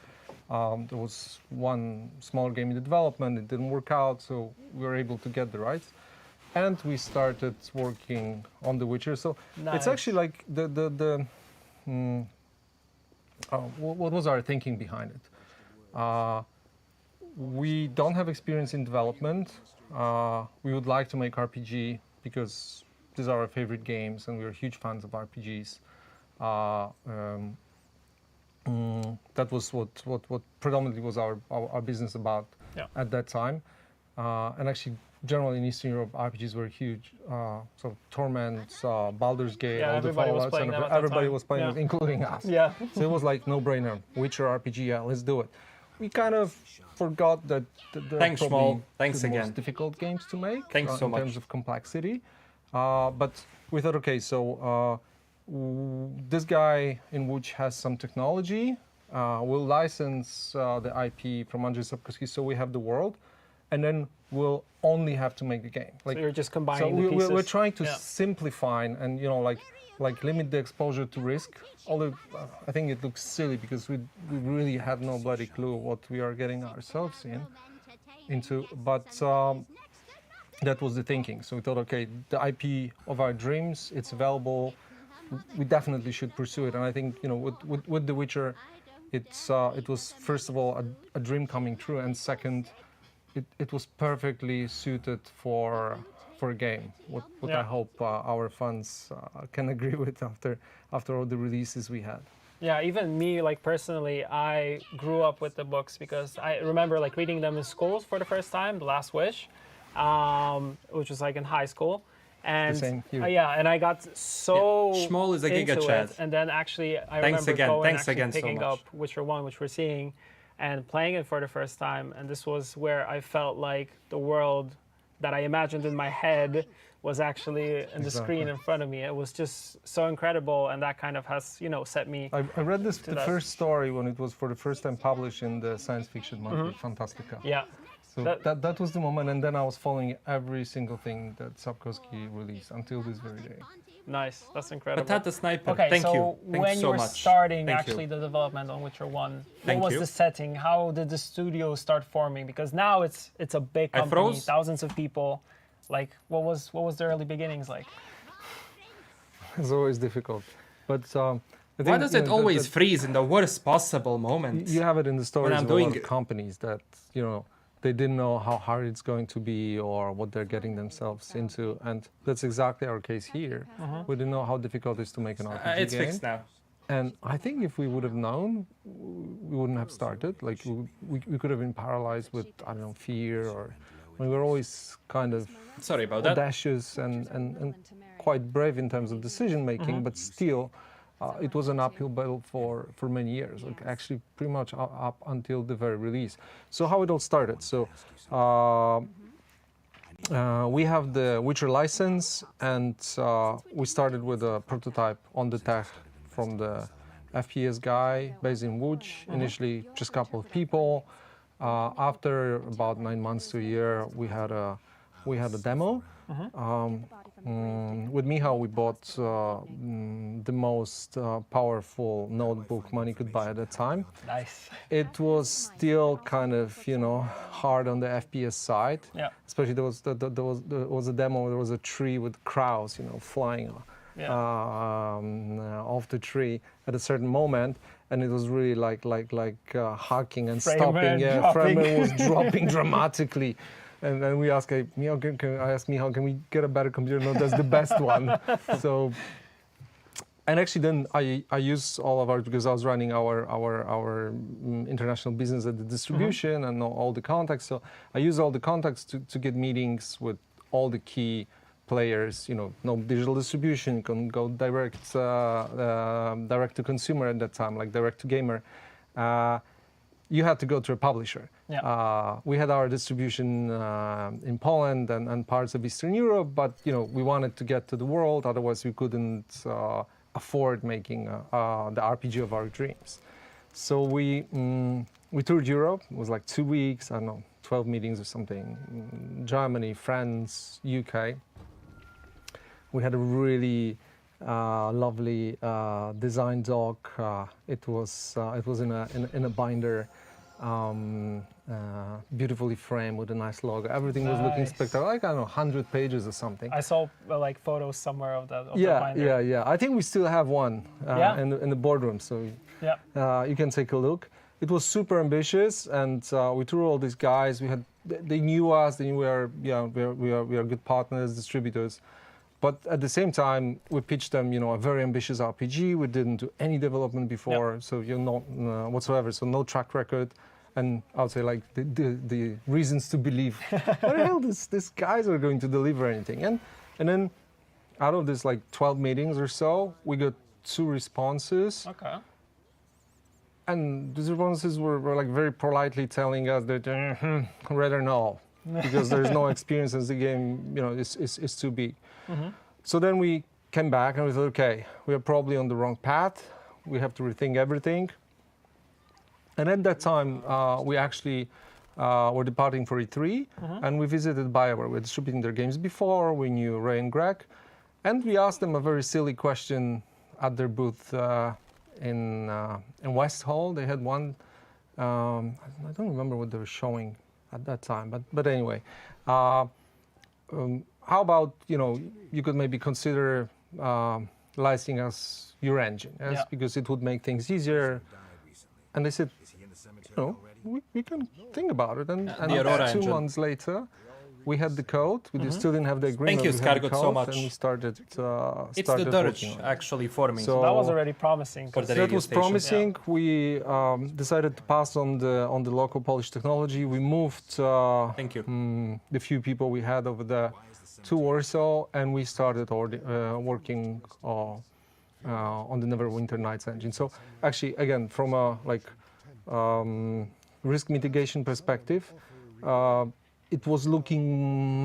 There was one small game in the development. It didn't work out, so we were able to get the rights. And we started working on The Witcher. So it's actually like what was our thinking behind it? We don't have experience in development. We would like to make RPG because these are our favorite games, and we're huge fans of RPGs. That was what predominantly was our business about at that time. And actually, generally in Eastern Europe, RPGs were huge. So Torment, Baldur's Gate, all the Fallouts, and everybody was playing them, including us. Yeah. So it was like no-brainer. Witcher RPG, yeah, let's do it. We kind of forgot that Thanks, probably Schmoll. Thanks the again. most difficult games to make. Thanks so in much. terms of complexity. But we thought, okay, so this guy in Łódź has some technology. We'll license the IP from Andrzej Sapkowski, so we have the world, and then we'll only have to make the game. So you're just combining so the pieces. we're trying to simplify and, you know, like limit the exposure to risk. Although I think it looks silly because we really had no bloody clue what we are getting ourselves into. But that was the thinking. So we thought, okay, the IP of our dreams, it's available. We definitely should pursue it. And I think, you know, with The Witcher, it was first of all a dream coming true, and second, it was perfectly suited for a game. What I hope our fans can agree with after all the releases we had. Yeah, even me, like personally, I grew up with the books because I remember like reading them in schools for the first time, The Last Wish. which was like in high school. And same here. yeah, and I got so Schmoll is a giga into chat. it. And then actually, I Thanks remember again. going Thanks actually again so picking much. up Witcher 1, which we're seeing, and playing it for the first time. And this was where I felt like the world that I imagined in my head was actually in the screen in front of me. It was just so incredible, and that kind of has, you know, set me. I read the first story when it was for the first time published in the science fiction monthly, Fantastica. Yeah. So that was the moment, and then I was following every single thing that Sapkowski released until this very day. Nice, that's incredible. Patata Sniper, Okay, thank so you. Thanks when so you were much. starting Thank actually you. the development on Witcher 1, Thank what was you. the setting? How did the studio start forming? Because now it's a big I company, froze? thousands of people. Like, what was the early beginnings like? It's always difficult, but I think, Why does you it know, always freeze in the worst possible moment? You have it in the stories I'm of a lot doing of it. companies that, you know, they didn't know how hard it's going to be or what they're getting themselves into, and that's exactly our case here. We didn't know how difficult it is to make an RPG It's game. fixed now. And I think if we would have known, we wouldn't have started. Like, we could have been paralyzed with, I don't know, fear, or we were always kind of Sorry about that. audacious and quite brave in terms of decision making, but still, it was an uphill battle for many years, like actually pretty much up until the very release. So how it all started. So we have the Witcher license, and we started with a prototype on the tech from the FPS guy based in Łódź. Initially, just a couple of people. After about 9 months to a year, we had a demo. With Michał, we bought the most powerful notebook money could buy at that time. Nice. It was still kind of, you know, hard on the FPS side. Yeah. Especially there was a demo. There was a tree with crows, you know, flying off the tree at a certain moment, and it was really like hacking and stopping. Yeah, frame rate was dropping dramatically. And then we asked, I asked Michał, can we get a better computer? No, that's the best one. So, and actually then I used all of our, because I was running our international business at the distribution and know all the contacts. So I used all the contacts to get meetings with all the key players. You know, no digital distribution, you can go direct to consumer at that time, like direct to gamer. You had to go to a publisher. Yeah. We had our distribution in Poland and parts of Eastern Europe, but you know, we wanted to get to the world. Otherwise, we couldn't afford making the RPG of our dreams. So we toured Europe. It was like 2 weeks. I don't know, 12 meetings or something. Germany, France, UK. We had a really lovely design doc. It was in a binder, beautifully framed with a nice logo. Everything was looking spectacular. Like, I don't know, 100 pages or something. I saw like photos somewhere of that. Yeah. I think we still have one in the boardroom, so you can take a look. It was super ambitious, and we threw all these guys. They knew us. They knew we are good partners, distributors. But at the same time, we pitched them, you know, a very ambitious RPG. We didn't do any development before, so you know, whatsoever. So no track record, and I would say like the reasons to believe, what the hell, these guys are going to deliver anything. And then, out of this like 12 meetings or so, we got 2 responses. Okay. And these responses were like very politely telling us that rather no, because there's no experience as the game, you know, is too big. So then we came back and we thought, okay, we are probably on the wrong path. We have to rethink everything. And at that time, we actually were departing for E3, and we visited Bioware. We were distributing their games before. We knew Ray and Greg, and we asked them a very silly question at their booth in West Hall. They had one. I don't remember what they were showing at that time, but anyway. How about, you know, you could maybe consider licensing us your engine, yes? Because it would make things easier. And they said, you know, we can think about it. And 2 months later, we had the code. We still didn't have the agreement. you, we had the Scargot, so code, much. And we started. It's the started Dirge working on it. actually for me. So- That was already promising. For the That radio was station. promising. We decided to pass on the local Polish technology. We moved Thank you. the few people we had over there to Warsaw, and we started working on the Neverwinter Nights engine. So actually, again, from a risk mitigation perspective, it was looking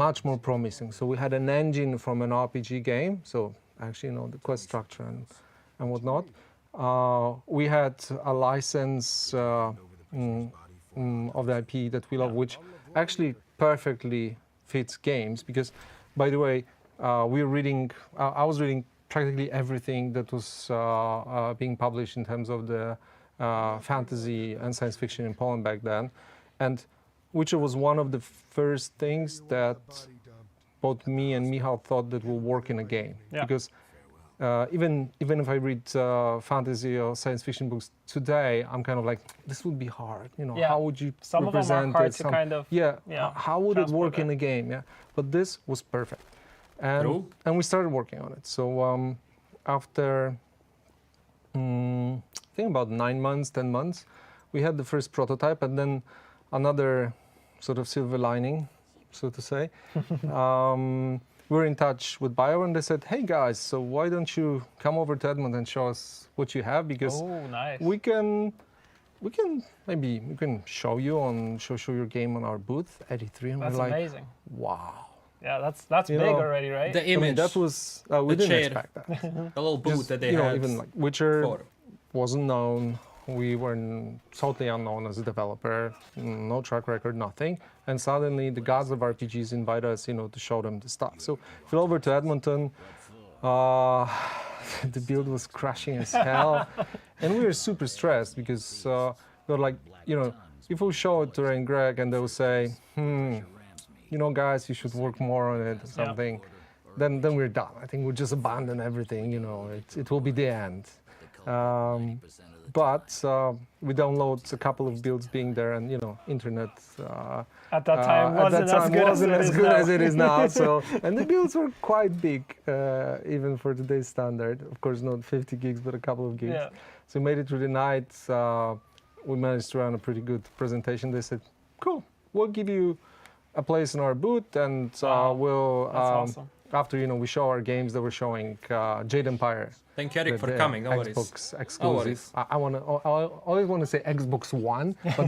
much more promising. So we had an engine from an RPG game. So actually, the quest structure and whatnot. We had a license of the IP that we love, which actually perfectly fits games. Because, by the way, I was reading practically everything that was being published in terms of the fantasy and science fiction in Poland back then, and Witcher was one of the first things that both me and Michał thought that will work in a game. Yeah. Because even if I read fantasy or science fiction books today, I'm kind of like, this would be hard. Yeah. How would you Some of them are represent hard it? to kind of, How would it work transport in a game? Yeah, but this was perfect, True. and we started working on it. So after I think about 9 months, 10 months, we had the first prototype, and then another sort of silver lining, so to say. We were in touch with Bioware, and they said, "Hey guys, so why don't you come over to Edmonton and show us what you have? Because Oh, nice. we can show your game on our booth at E3." And That's we're like, amazing. "Wow." Yeah, that's You big know, already, right? The I mean, image, that was we the didn't chair. expect that. the little booth Just, that they had. even like Witcher for. wasn't known. We were totally unknown as a developer, no track record, nothing. And suddenly the gods of RPGs invite us, to show them the stuff. So flew over to Edmonton. The build was crashing as hell, and we were super stressed because we were like, if we show it to Ray and Greg, and they will say, guys, you should work more on it or something. Then we're done. I think we'll just abandon everything. It will be the end. But we download a couple of builds being there, and internet At that time wasn't as good as it is now. So, and the builds were quite big, even for today's standard. Of course, not 50 gigs, but a couple of gigs. Yeah. So we made it through the night. We managed to run a pretty good presentation. They said, "Cool, we'll give you a place in our booth, and we'll." That's awesome. After we show our games, they were showing Jade Empire. Thank you, Eric, for the coming. No worries. Xbox No exclusive. worries. I always want to say Xbox One, but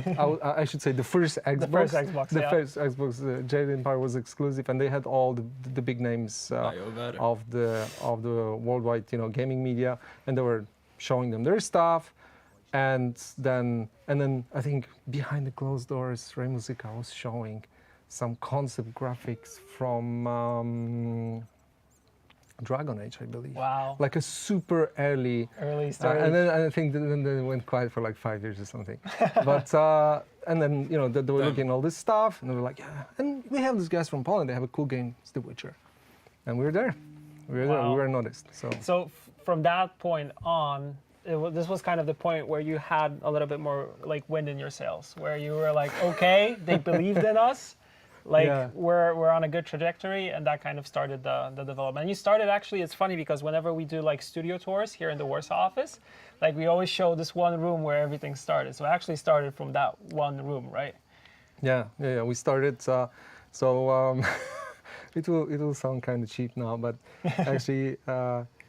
I should say the first Xbox. The first Xbox, The yeah. first Xbox, Jade Empire was exclusive, and they had all the big names Bioware. of the worldwide gaming media, and they were showing them their stuff, and then I think behind the closed doors, Ray Musica was showing some concept graphics from Dragon Age, I believe. Wow. Like a super early Stage. and then I think then they went quiet for like 5 years or something. But and then they were looking at all this stuff, and they were like, yeah. And we have these guys from Poland. They have a cool game, it's The Witcher, and we were there. We were there. We Wow. were noticed. So From that point on, this was kind of the point where you had a little bit more like wind in your sails, where you were like, okay, they believed in us. Like Yeah. we're on a good trajectory, and that kind of started the development. And you started actually. It's funny because whenever we do like studio tours here in the Warsaw office, like we always show this one room where everything started. So I actually started from that one room, right? yeah. We started. It will sound kind of cheap now, but actually,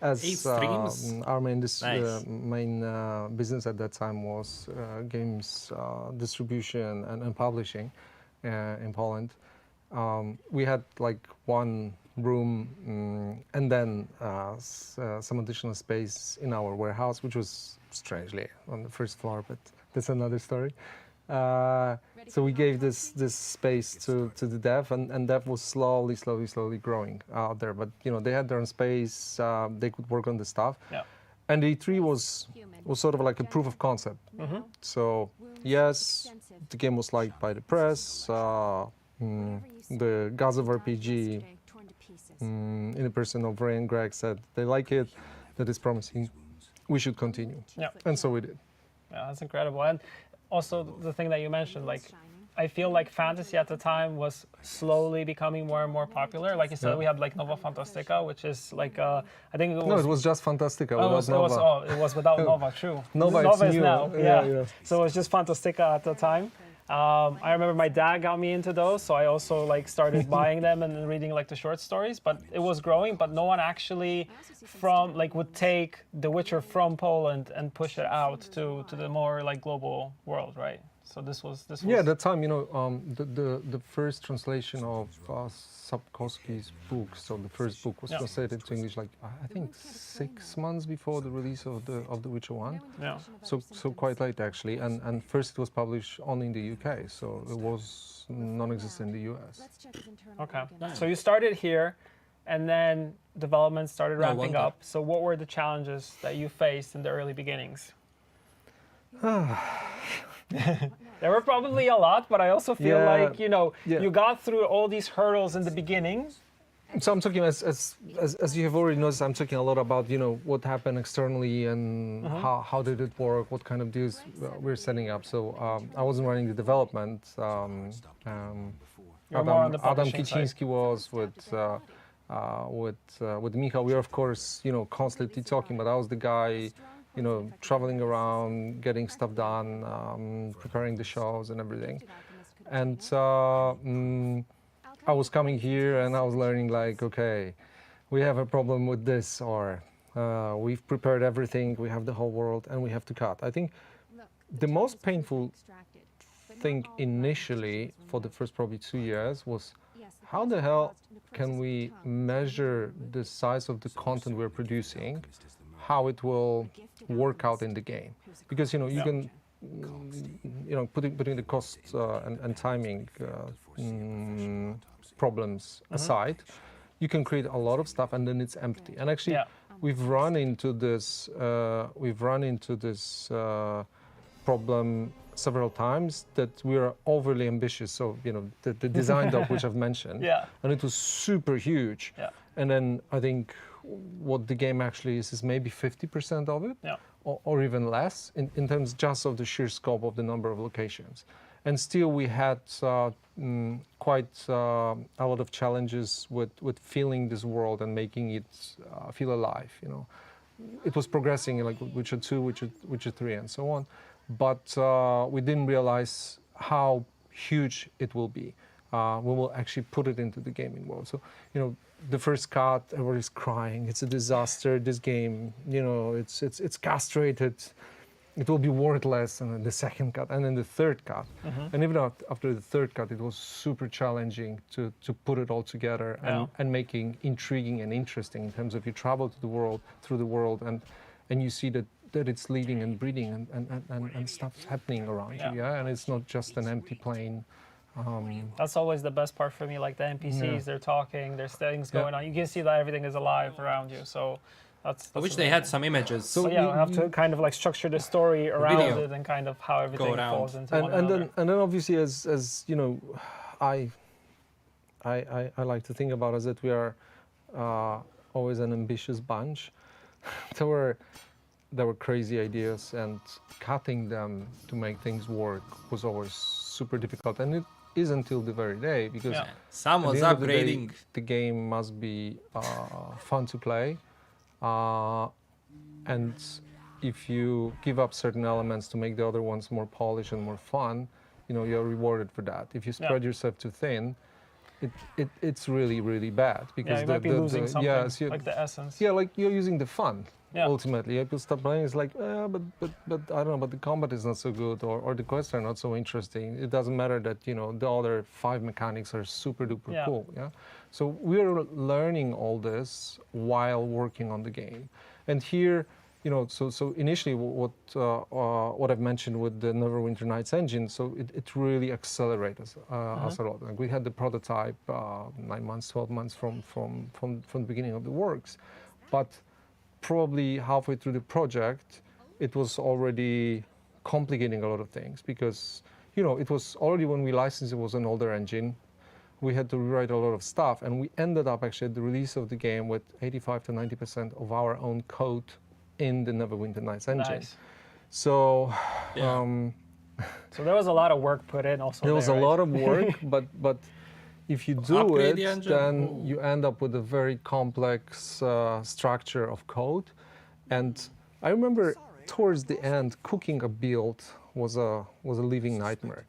as 8 streams? our main Nice. business at that time was games distribution and publishing in Poland. We had like one room and then some additional space in our warehouse, which was strangely on the first floor, but that's another story. So we gave this space to the dev, and dev was slowly growing out there. But they had their own space, they could work on the stuff. Yeah. And E3 was sort of like a proof of concept. So yes, the game was liked by the press. The gods of RPG, in the person of Ray and Greg, said they like it, that is promising, we should continue. Yeah. And so we did. Yeah, that's incredible. And also the thing that you mentioned, like I feel like fantasy at the time was slowly becoming more and more popular. Like you said, we had like Nova Fantastica, which is like I think it was. No, it was just Fantastica Oh, without Nova. it was without Nova, true. Nova is is new. now, Yeah. So it was just Fantastica at the time. I remember my dad got me into those, so I also like started buying them and then reading like the short stories. But it was growing, but no one actually would take The Witcher from Poland and push it out to the more like global world, right? So this was. Yeah, at that time, the first translation of Sapkowski's book. So the first book was translated to English, like I think 6 months before the release of the Witcher 1. Yeah. So quite late actually, and first it was published only in the UK, so it was non-existent in the US. Okay. So you started here, and then development started ramping up. So what were the challenges that you faced in the early beginnings? There were probably a lot, but I also feel like you got through all these hurdles in the beginning. So I'm talking, as you have already noticed, I'm talking a lot about what happened externally and how did it work, what kind of deals we're setting up. So I wasn't running the development. Adam Kiciński was with Michał. We were of course constantly talking, but I was the guy traveling around, getting stuff done, preparing the shows and everything. And I was coming here and I was learning like, okay, we have a problem with this, or we've prepared everything, we have the whole world, and we have to cut. I think the most painful thing initially for the first probably 2 years was how the hell can we measure the size of the content we're producing, how it will work out in the game, because you can putting the cost and timing problems aside, you can create a lot of stuff and then it's empty. And actually we've run into this problem several times, that we are overly ambitious. So the design doc which I've mentioned, and it was super huge, and then I think what the game actually is maybe 50% of it, or even less in terms just of the sheer scope of the number of locations. And still we had quite a lot of challenges with feeling this world and making it feel alive. It was progressing like Witcher 2, Witcher 3 and so on, but we didn't realize how huge it will be. We will actually put it into the gaming world. So the first cut, everybody's crying. It's a disaster. This game, it's castrated. It will be worthless. And then the second cut, and then the third cut. And even after the third cut, it was super challenging to put it all together and making intriguing and interesting in terms of you travel to the world, through the world, and you see that it's leading and breeding and stuff's happening around you. And it's not just an empty plane. That's always the best part for me, like the NPCs, they're talking, there's things going on. You can see that everything is alive around you, so that's I wish they had some images. So you have to kind of like structure the story around it and kind of how everything falls into one another. And then obviously as I like to think about us that we are always an ambitious bunch. There were crazy ideas, and cutting them to make things work was always super difficult, and it is until the very day, because someone's upgrading. The game must be fun to play, and if you give up certain elements to make the other ones more polished and more fun, you're rewarded for that. If you spread yourself too thin, it's really, really bad, because you might be losing something, like the essence. Yeah, like you're using the fun. Ultimately, people start playing. It's like, but I don't know. But the combat is not so good, or the quests are not so interesting. It doesn't matter that the other 5 mechanics are super duper cool. Yeah. So we're learning all this while working on the game, and here, so initially what I've mentioned with the Neverwinter Nights engine, so it really accelerated us a lot. Like we had the prototype 9 months, 12 months from the beginning of the works, but probably halfway through the project, it was already complicating a lot of things, because it was already, when we licensed, it was an older engine. We had to rewrite a lot of stuff, and we ended up actually at the release of the game with 85 to 90% of our own code in the Neverwinter Nights engine. Nice. So So there was a lot of work put in also. There was a right? lot of work, but if you do Upgrade it, the engine? then Ooh. you end up with a very complex structure of code. And I remember towards the end, cooking a build was a living nightmare.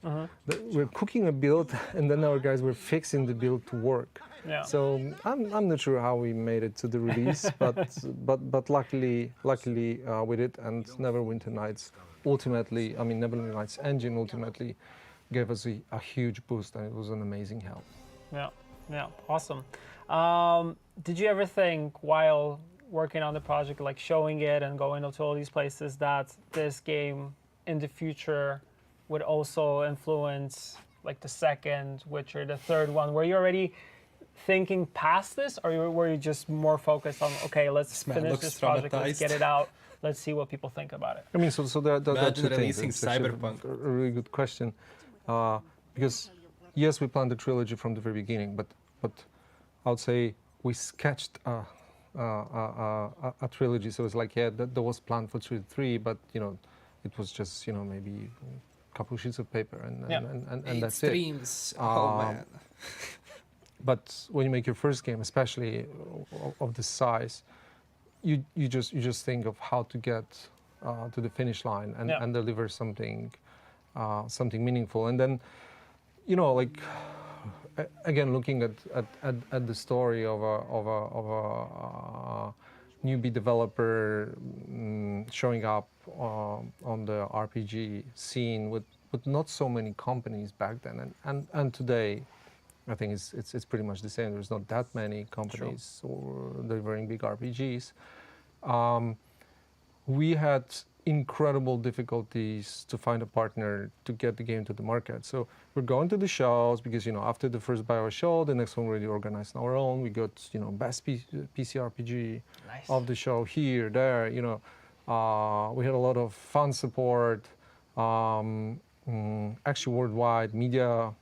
We're cooking a build, and then our guys were fixing the build to work. Yeah. So I'm not sure how we made it to the release, but luckily we did, and Neverwinter Nights ultimately, I mean Neverwinter Nights engine ultimately gave us a huge boost, and it was an amazing help. Yeah, awesome. Did you ever think while working on the project, like showing it and going to all these places, that this game in the future would also influence like the second Witcher, the third one? Were you already thinking past this, or were you just more focused on, okay, let's finish this project, let's get it out, let's see what people think about it? I mean, so there are Imagine two things. releasing It's actually Cyberpunk. a really good question, because yes, we planned the trilogy from the very beginning, but I would say we sketched a trilogy. So it's like, yeah, that was planned for 3, but you know, it was just, you know, maybe a couple of sheets of paper, and that's it. Streams. Oh man. But when you make your first game, especially of this size, you just think of how to get to the finish line and deliver something meaningful. And then, you know, like again, looking at the story of a newbie developer showing up on the RPG scene with not so many companies back then, and today. I think it's pretty much the same. There's not that many companies or delivering big RPGs. We had incredible difficulties to find a partner to get the game to the market. So we're going to the shows because, you know, after the first Bioware show, the next one we already organized on our own. We got, you know, best PC RPG of the show here, there. You know, we had a lot of fan support. Actually, worldwide media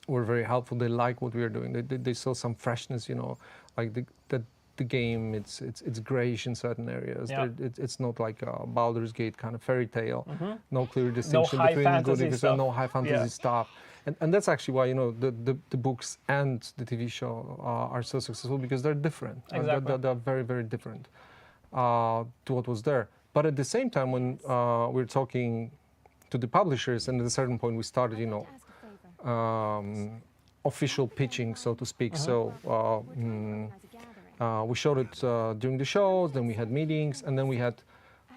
were very helpful. They like what we were doing. They saw some freshness, you know, like the game. It's grayish in certain areas. Yeah. It's not like a Baldur's Gate kind of fairy tale. No clear No distinction high between good fantasy and stuff. no high fantasy stuff. And that's actually why, you know, the books and the TV show are so successful, because they're different. Exactly. They're very, very different to what was there. But at the same time, when we're talking to the publishers, and at a certain point we started, you know, official pitching, so to speak. So we showed it during the shows, then we had meetings, and then we had,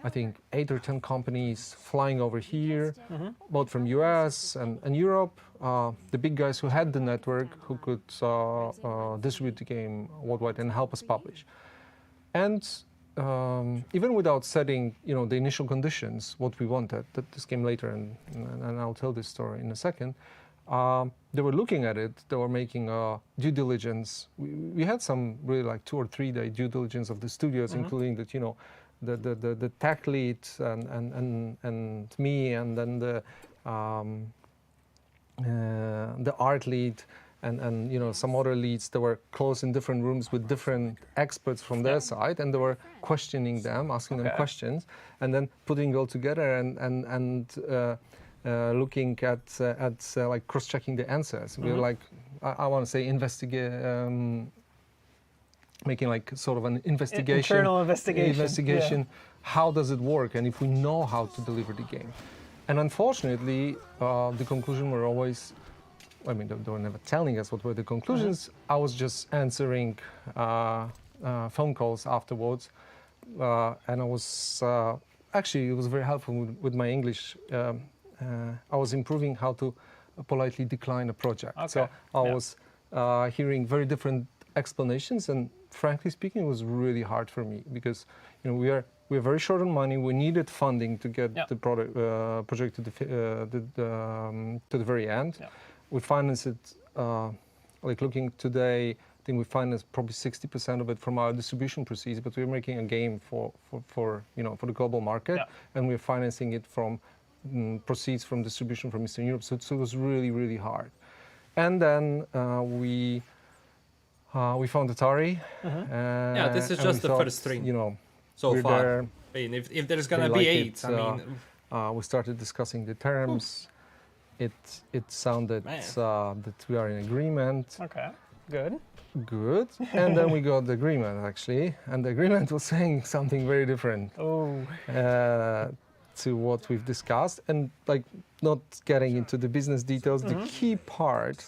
I think, 8 or 10 companies flying over here, both from US and Europe, the big guys who had the network, who could distribute the game worldwide and help us publish. And even without setting, you know, the initial conditions, what we wanted, that this came later, and I'll tell this story in a second. They were looking at it. They were making due diligence. We had some really like 2 or 3 day due diligence of the studios, including that, you know, the tech lead and me, and then the art lead, and you know, some other leads that were close in different rooms with different experts from their side, and they were questioning them, asking them questions, and then putting it all together and looking at like cross-checking the answers. We were like, I want to say making like sort of an investigation. Internal investigation. How does it work, and if we know how to deliver the game. And unfortunately, the conclusion were always, I mean, they were never telling us what were the conclusions. I was just answering phone calls afterwards, and I was actually, it was very helpful with my English. I was improving how to politely decline a project. So I was hearing very different explanations, and frankly speaking, it was really hard for me, because, you know, we're very short on money. We needed funding to get the project to the very end. We financed it, like looking today, I think we financed probably 60% of it from our distribution proceeds, but we're making a game for you know, for the global market, and we're financing it from proceeds from distribution from Eastern Europe. So it was really, really hard. And then we found Atari. Yeah, this is just the first stream, you know, so far. there. I mean, if there's gonna be 8, I mean, We started discussing the terms. It sounded that we are in agreement. Okay, good. Good. And then we got the agreement, actually. And the agreement was saying something very different Oh, to what we've discussed. And like, not getting into the business details, the key part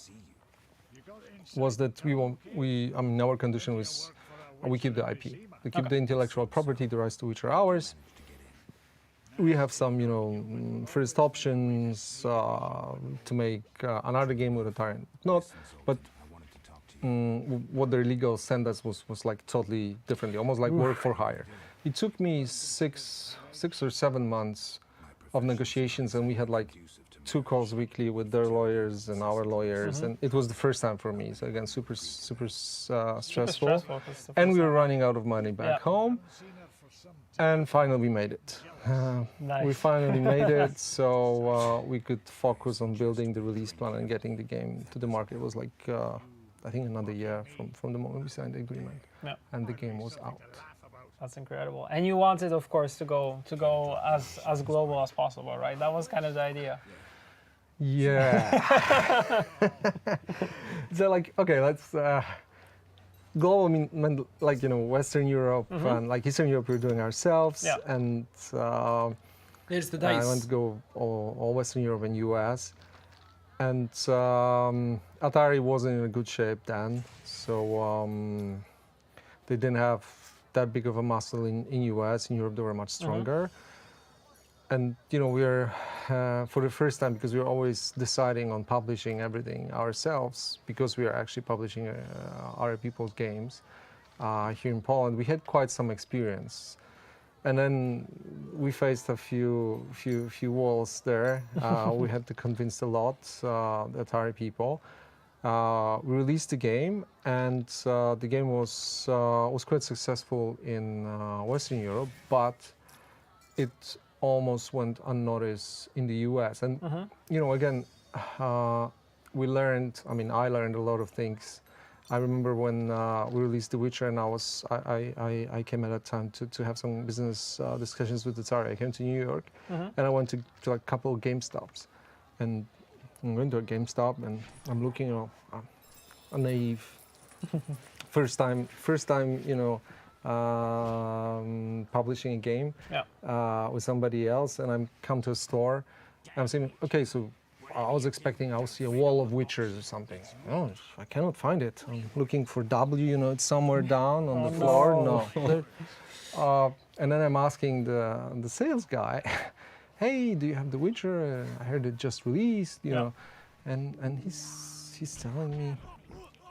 was that I mean, our condition was we keep the IP. We keep the intellectual property, the rights to which are ours. We have some, first options to make another game with Atari. Not, but what the legal sent us was like totally differently, almost like work for hire. It took me six or 7 months of negotiations, and we had like 2 calls weekly with their lawyers and our lawyers, and it was the first time for me. So again, super stressful. And we were running out of money back home, and finally we made it. Nice. We finally made it, so we could focus on building the release plan and getting the game to the market. It was like I think another year from the moment we signed the agreement, and the game was out. That's incredible. And you wanted, of course, to go as global as possible, right? That was kind of the idea. Yeah. So like, okay, let's global. I mean, like Western Europe and like Eastern Europe, we're doing ourselves, and There's the dice. I want to go all Western Europe and US, and Atari wasn't in a good shape then, so they didn't have that big of a muscle in US. In Europe, they were much stronger. And we're for the first time, because we're always deciding on publishing everything ourselves, because we are actually publishing other people's games here in Poland. We had quite some experience, and then we faced a few walls there. We had to convince a lot the Atari people. We released the game, and the game was quite successful in Western Europe, but it almost went unnoticed in the US. And again, we learned. I mean, I learned a lot of things. I remember when we released The Witcher, and I came at that time to have some business discussions with Atari. I came to New York, and I went to like a couple of GameStops, and I'm going to a GameStop, and I'm looking at a naive first time publishing a game with somebody else, and I'm come to a store. I'm saying, okay, so I was expecting I'll see a wall of Witchers or something. Oh, I cannot find it. I'm looking for W. It's somewhere down on the floor. No. And then I'm asking the sales guy, hey, do you have The Witcher? I heard it just released. And he's telling me,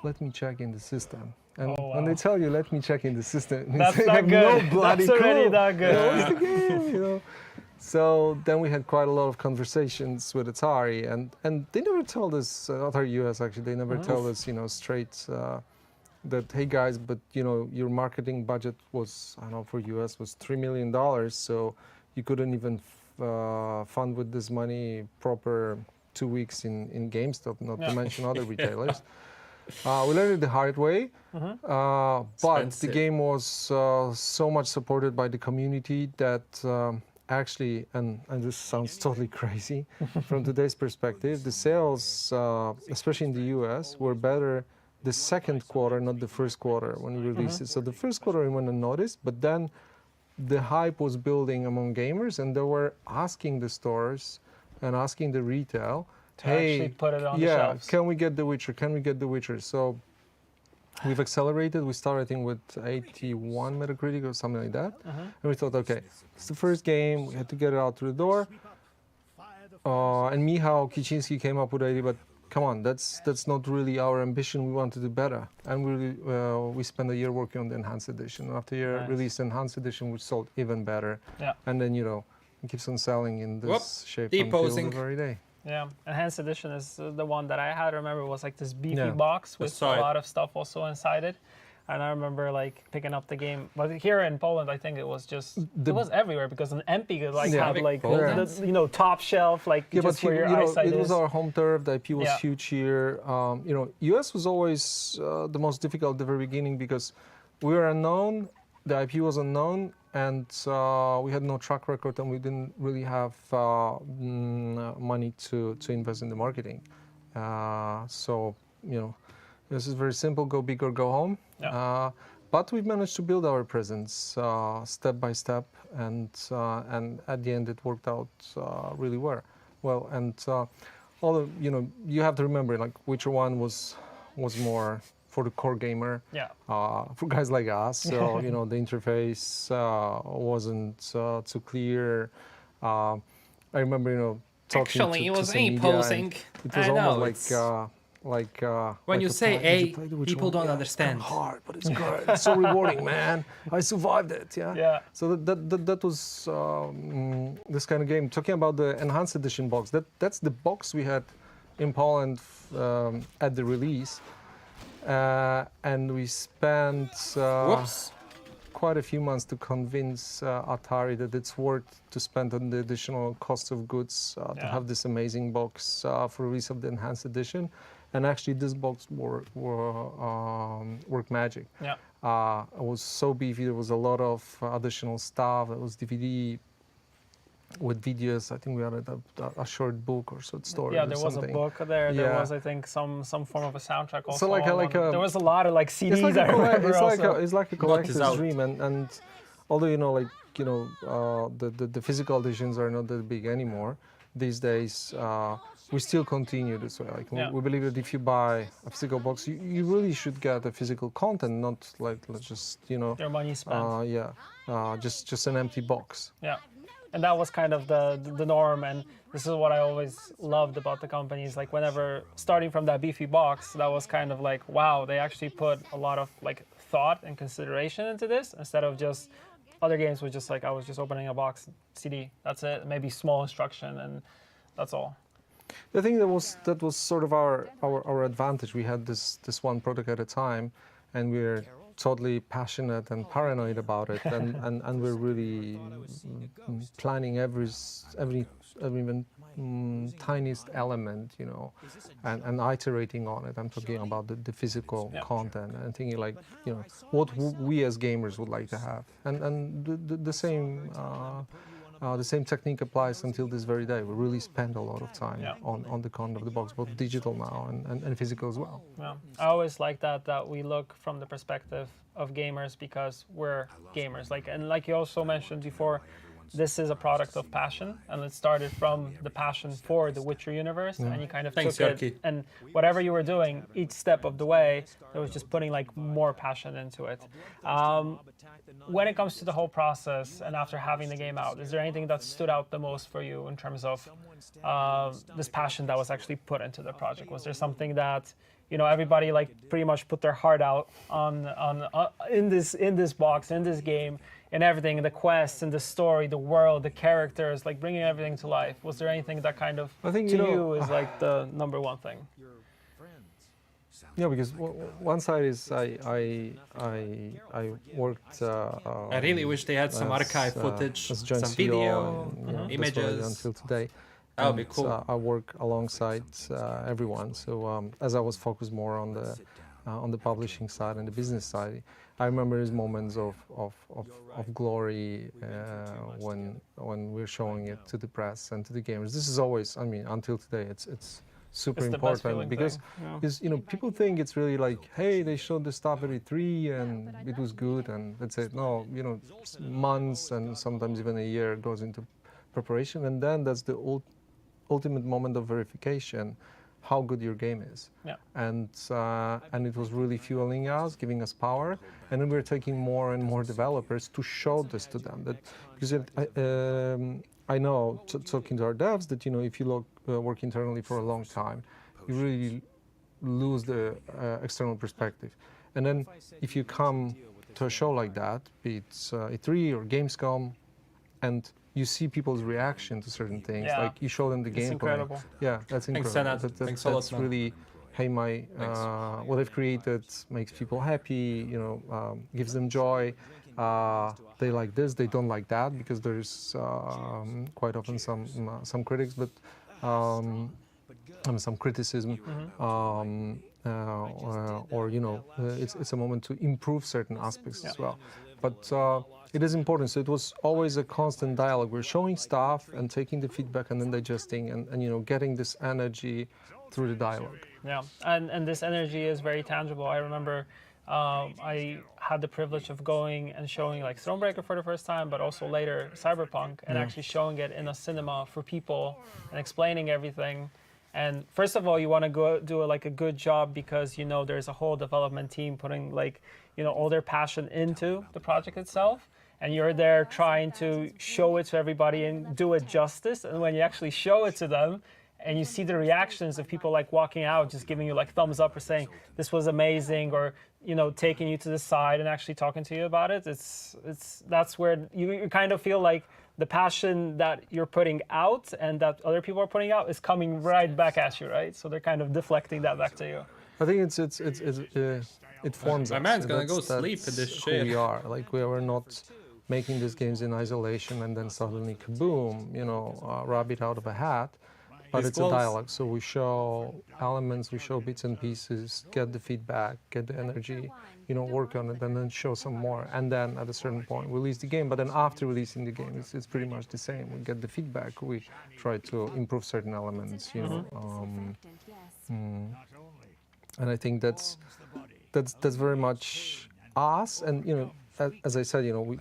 let me check in the system. And when they tell you, let me check in the system, that's they not have good. no bloody That's already clue. not good. What's the game, So then we had quite a lot of conversations with Atari, and they never told us, Atari US actually, they never told us, straight that, hey guys, but your marketing budget was, I don't know, for US was $3 million, so you couldn't even fund with this money proper 2 weeks in GameStop, not to mention other retailers. We learned it the hard way, but the game was so much supported by the community that actually, and this sounds totally crazy from today's perspective, the sales, especially in the US, were better the second quarter, not the first quarter when we released it. So the first quarter we went unnoticed, but then the hype was building among gamers, and they were asking the stores and asking the retail, actually put it on the shelves. Can we get The Witcher? Can we get The Witcher? So we've accelerated. We started, I think, with 81 Metacritic or something like that. And we thought, okay, it's the first game. We had to get it out through the door. And Michał Kiciński came up with the idea, but come on, that's not really our ambition. We want to do better. And we spent a year working on the Enhanced Edition. And after a year, released Enhanced Edition, which sold even better. Yeah. And then, it keeps on selling in this shape until the very day. Yeah, Enhanced Edition is the one that I had. I remember it was like this beefy box with a lot of stuff also inside it. And I remember like picking up the game. But here in Poland, I think it was just, it was everywhere, because an MP could like have like the top shelf, like just where your eyesight is. It was our home turf. The IP was huge here. US was always the most difficult at the very beginning, because we were unknown, the IP was unknown, and we had no track record, and we didn't really have money to invest in the marketing. So, you know, this is very simple: go big or go home. Yeah. But we've managed to build our presence step by step, and at the end it worked out really well. And although, you know, you have to remember, like, Witcher 1 was more for the core gamer, Yeah. for guys like us. So, you know, the interface wasn't too clear. I remember, you know, talking Actually, to it was some A media, posing. and it was I know, almost like when like you a say play- did you A, play the Witcher people 1? don't Yeah, understand. It's hard, but it's good. It's so rewarding, man. I survived it. Yeah. Yeah. So that was this kind of game. Talking about the enhanced edition box, that's the box we had in Poland at the release, and we spent Whoops. quite a few months to convince Atari that it's worth to spend on the additional cost of goods to Yeah. have this amazing box for release of the enhanced edition. And actually, this box worked magic. Yeah. It was so beefy. There was a lot of additional stuff. There was DVD with videos. I think we had a short book or short story. Yeah, or there was a something. book there. There Yeah. was, I think, some form of a soundtrack also. So like a- there was a lot of like CDs. It's like I remember also. it's like a collector's out. dream, and although, you know, like, you know, the physical editions are not that big anymore these days. We still continue this way. Like, Yeah. we believe that if you buy a physical box, you really should get the physical content, not like just, you know, Your money spent. just an empty box. Yeah, and that was kind of the norm, and this is what I always loved about the companies. Like, whenever starting from that beefy box, that was kind of like, wow, they actually put a lot of like thought and consideration into this, instead of just other games was just like, I was just opening a box, CD, that's it, maybe small instruction, and that's all. I think that was sort of our advantage. We had this one product at a time, and we're totally passionate and paranoid about it, and we're really planning every even tiniest element, you know, and iterating on it. I'm talking about the physical Yeah. content, and thinking, like, you know, what we as gamers would like to have, and the same. The same technique applies until this very day. We really spend a lot of time Yeah. on the content of the box, both digital now and physical as well. Yeah, I always like that we look from the perspective of gamers, because we're gamers. Like you also mentioned before, this is a product of passion, and it started from the passion for the Witcher universe, and you kind of Thanks, took Yarki. it, and whatever you were doing, each step of the way, it was just putting like more passion into it. When it comes to the whole process, and after having the game out, is there anything that stood out the most for you in terms of this passion that was actually put into the project? Was there something that, you know, everybody like pretty much put their heart out on in this box, in this game, and everything, the quests and the story, the world, the characters, like bringing everything to life? Was there anything that kind of, I think, to you know, you, is like the number one thing? Yeah, because one side is I worked. I really wish they had some archive footage, as joint some CEO video, and, you know, that's what I do images. until today. That would be And, cool. I work alongside everyone. So as I was focused more on the publishing side and the business side, I remember these moments of glory when we're showing it to the press and to the gamers. This is always, I mean, until today, it's super It's the best important, feeling because thing, yeah. you know, people think it's really like, hey, they showed the stuff at E3 and it was good, and that's it. No, you know, months and sometimes even a year goes into preparation, and then that's the ultimate moment of verification, how good your game is. Yeah. And it was really fueling us, giving us power, and then we're taking more and more developers to show this to them. That because I know, talking to our devs, that, you know, if you work internally for a long time, you really lose the external perspective. And then if you come to a show like that, be it E3 or Gamescom, and you see people's reaction to certain things, Yeah. like you show them the It's gameplay. incredible. Yeah, that's Thanks, incredible. Senat. Thanks a lot, That's man. really, hey, what I've created makes people happy, you know, gives them joy. They like this, they don't like that, because there's quite often some critics, but some criticism, or, you know, it's a moment to improve certain aspects as well. but it is important. So it was always a constant dialogue. We're showing stuff and taking the feedback and then digesting and you know, getting this energy through the dialogue. Yeah, and this energy is very tangible. I remember I had the privilege of going and showing like Stormbreaker for the first time, but also later Cyberpunk, and actually showing it in a cinema for people and explaining everything. And first of all, you want to go do like a good job because you know there's a whole development team putting like, you know, all their passion into the project itself. And you're there trying to show it to everybody and do it justice. And when you actually show it to them, and you see the reactions of people like walking out, just giving you like thumbs up or saying this was amazing, or you know, taking you to the side and actually talking to you about it. That's where you kind of feel like the passion that you're putting out and that other people are putting out is coming right back at you, right? So they're kind of deflecting that back to you. I think it forms My us. man's gonna go That's sleep in this who shit. we are. Like we were not making these games in isolation and then suddenly kaboom, you know, rabbit out of a hat. But It's it's close. a dialogue, so we show elements, we show bits and pieces, get the feedback, get the energy, you know, work on it, and then show some more. And then at a certain point, release the game. But then after releasing the game, it's pretty much the same. We get the feedback, we try to improve certain elements, you know. And I think that's very much us. And you know, as I said, you know,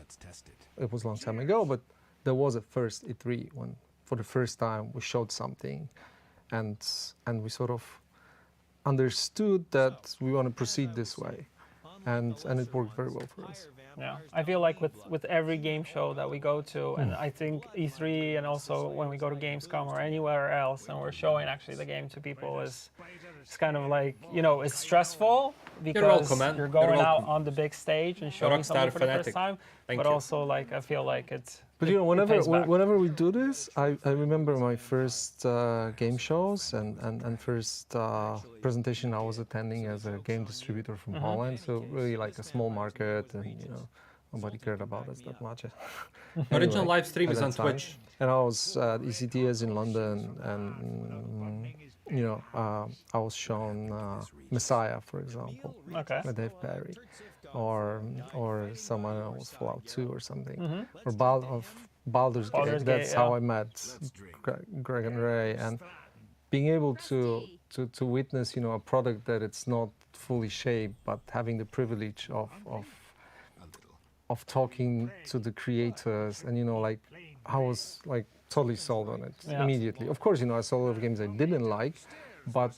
it was a long time ago, but there was a first E3 when, for the first time, we showed something, and we sort of understood that we want to proceed this way, and it worked very well for us. Yeah, I feel like with every game show that we go to, and I think E3 and also when we go to Gamescom or anywhere else and we're showing actually the game to people it's kind of like, you know, it's stressful because welcome, man. you're You're going out welcome. on the big stage and showing rockstar something for the fanatic. first time, Thank but you. also like I feel like it's. But you know, pays back. whenever we do this, I remember my first game shows and first presentation I was attending as a game distributor from Holland. So really like a small market, and you know, nobody cared about us that much. Original live stream at is that on time. Twitch. And I was at ECTS in London, and you know, I was shown Messiah, for example, Okay. by Dave Perry, or some, I don't know, it was Fallout 2 or something, or Baldur's Baldur's Gate. That's Gate, how yeah. I met Greg and Ray, and being able to witness, you know, a product that it's not fully shaped, but having the privilege of talking to the creators, and you know, like I was like totally sold on it immediately. Of course, you know, I saw a lot of games I didn't like, but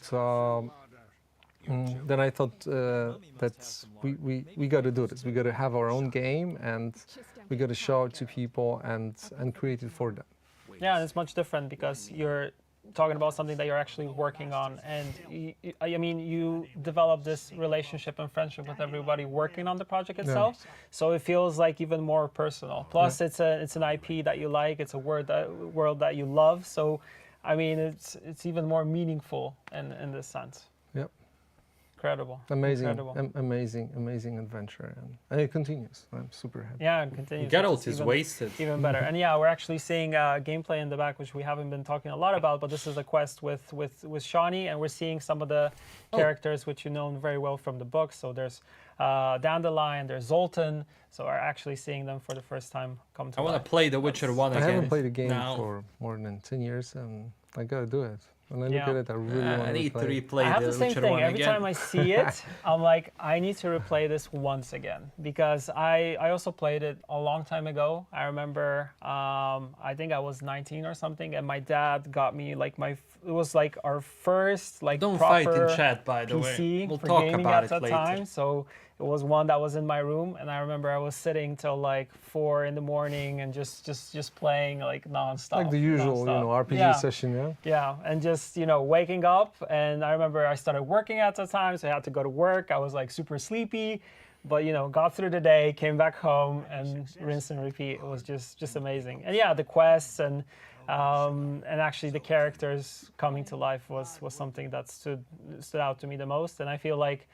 then I thought that we got to do this. We got to have our own game, and we got to show it to people and create it for them. Yeah, and it's much different because you're talking about something that you're actually working on, and I mean, you develop this relationship and friendship with everybody working on the project itself, so it feels like even more personal. Plus, it's an IP that you like, it's a world that you love, so I mean, it's even more meaningful in this sense. Yep. Incredible. Amazing, Incredible. amazing adventure, and it continues. I'm super happy. Yeah, and continues. Geralt It's is even- wasted. Even better. And yeah, we're actually seeing gameplay in the back, which we haven't been talking a lot about, but this is a quest with Shawnee, and we're seeing some of the characters which you know very well from the book. So there's Dandelion, there's Zoltan, so we're actually seeing them for the first time come to I want life. to play The Witcher 1 I again. haven't played a game now. for more than 10 years, and I gotta do it. When I look Yeah. at it, I really I want to need to play. replay I have The the same Witcher thing. 1 Every again. time I see it, I'm like, I need to replay this once again because I also played it a long time ago. I remember, I think I was 19 or something, and my dad got me like it was like our first like Don't proper fight in chat, by the way. PC We'll for talk gaming about at it that later. time. So it was one that was in my room, and I remember I was sitting till like 4 in the morning and just playing like nonstop. Like the usual, you know, RPG Yeah. session, yeah? Yeah, and just, you know, waking up, and I remember I started working at the time, so I had to go to work. I was like super sleepy, but, you know, got through the day, came back home, and rinse and repeat. It was just amazing. And yeah, the quests and actually the characters coming to life was something that stood out to me the most. And I feel like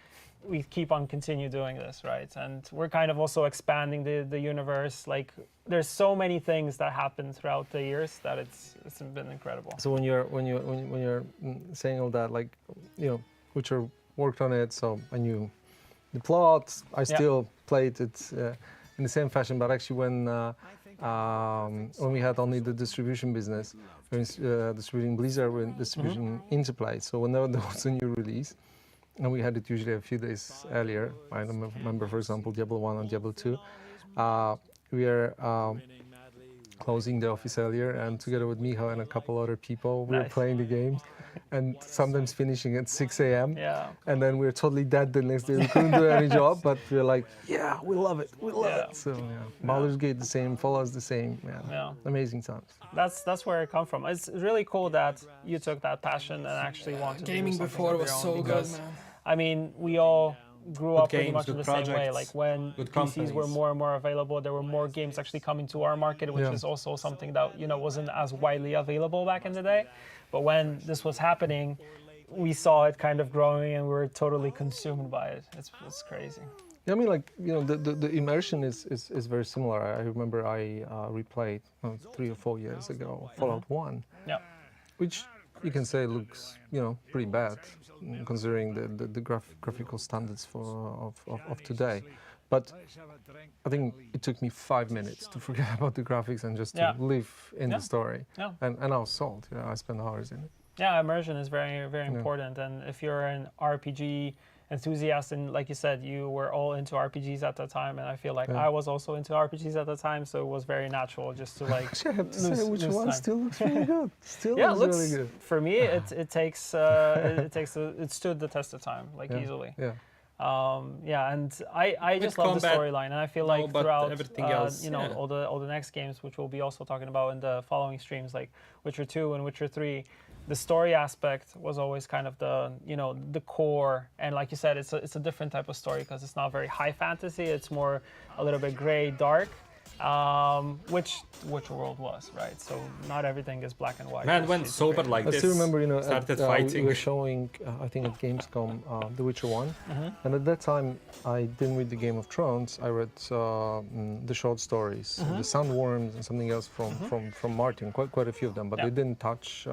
we keep on continue doing this, right? And we're kind of also expanding the universe. Like there's so many things that happen throughout the years that it's been incredible. So when you're saying all that, like, you know, Witcher worked on it, so I knew the plot. I still played it in the same fashion. But actually, when we had only the distribution business, we were distributing Blizzard, we were distributing Interplay. So whenever there was a new release, and we had it usually a few days earlier. I remember, for example, Diablo 1 and Diablo 2. We are closing the office earlier, and together with Michał and a couple other people, we were playing the games, and sometimes finishing at 6 a.m. Yeah. And then we were totally dead the next day. We couldn't do any job, but we were like, yeah, we love it, we love it. So Baldur's Gate the same, Fallout's the same. Yeah. Amazing times. That's where it comes from. It's really cool that you took that passion and actually wanted to do Gaming something before of was your own, so good, because, man. I mean, we all grew up pretty games, much in good the same way. projects, Like when good PCs were companies. more and more available, there were more games actually coming to our market, which is also something that wasn't as widely available back in the day. But when this was happening, we saw it kind of growing, and we were totally consumed by it. It's crazy. Yeah, I mean, like, the immersion is very similar. I remember I replayed 3 or 4 years ago Fallout 1, which you can say looks, pretty bad, considering the graphical standards of today. But I think it took me 5 minutes to forget about the graphics and just to live in the story. Yeah. And I was sold. I spent hours in it. Yeah, immersion is very, very important. And if you're an RPG enthusiast, and like you said, you were all into RPGs at the time, and I feel like I was also into RPGs at the time, so it was very natural just to like. Actually, I have to say, which one still looks really good. Still looks really good. For me, it stood the test of time, like easily. Yeah. And I just love the storyline, and I feel like throughout everything else, all the next games, which we'll be also talking about in the following streams, like Witcher 2 and Witcher 3, the story aspect was always kind of the core. And like you said, it's a different type of story because it's not very high fantasy. It's more a little bit gray, dark. Which Witcher World was, right? So not everything is black and white. Man went sober like this. I still remember, started fighting. We were showing, I think at Gamescom, The Witcher 1. And at that time, I didn't read the Game of Thrones. I read the short stories, the Sandworms and something else from Martin, quite a few of them, but they didn't touch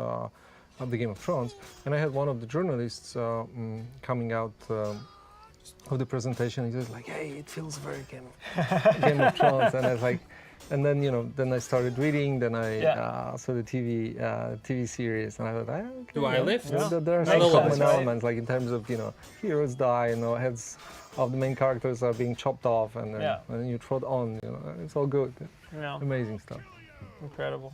the Game of Thrones. And I had one of the journalists coming out of the presentation. He was like, "Hey, it feels very Game of Thrones," and I was like, and then then I started reading. Then I saw the TV series, and I thought, okay, Do I live? There are some common elements, like in terms of heroes die, heads of the main characters are being chopped off, and then you trot on. It's all good. Amazing stuff. Incredible.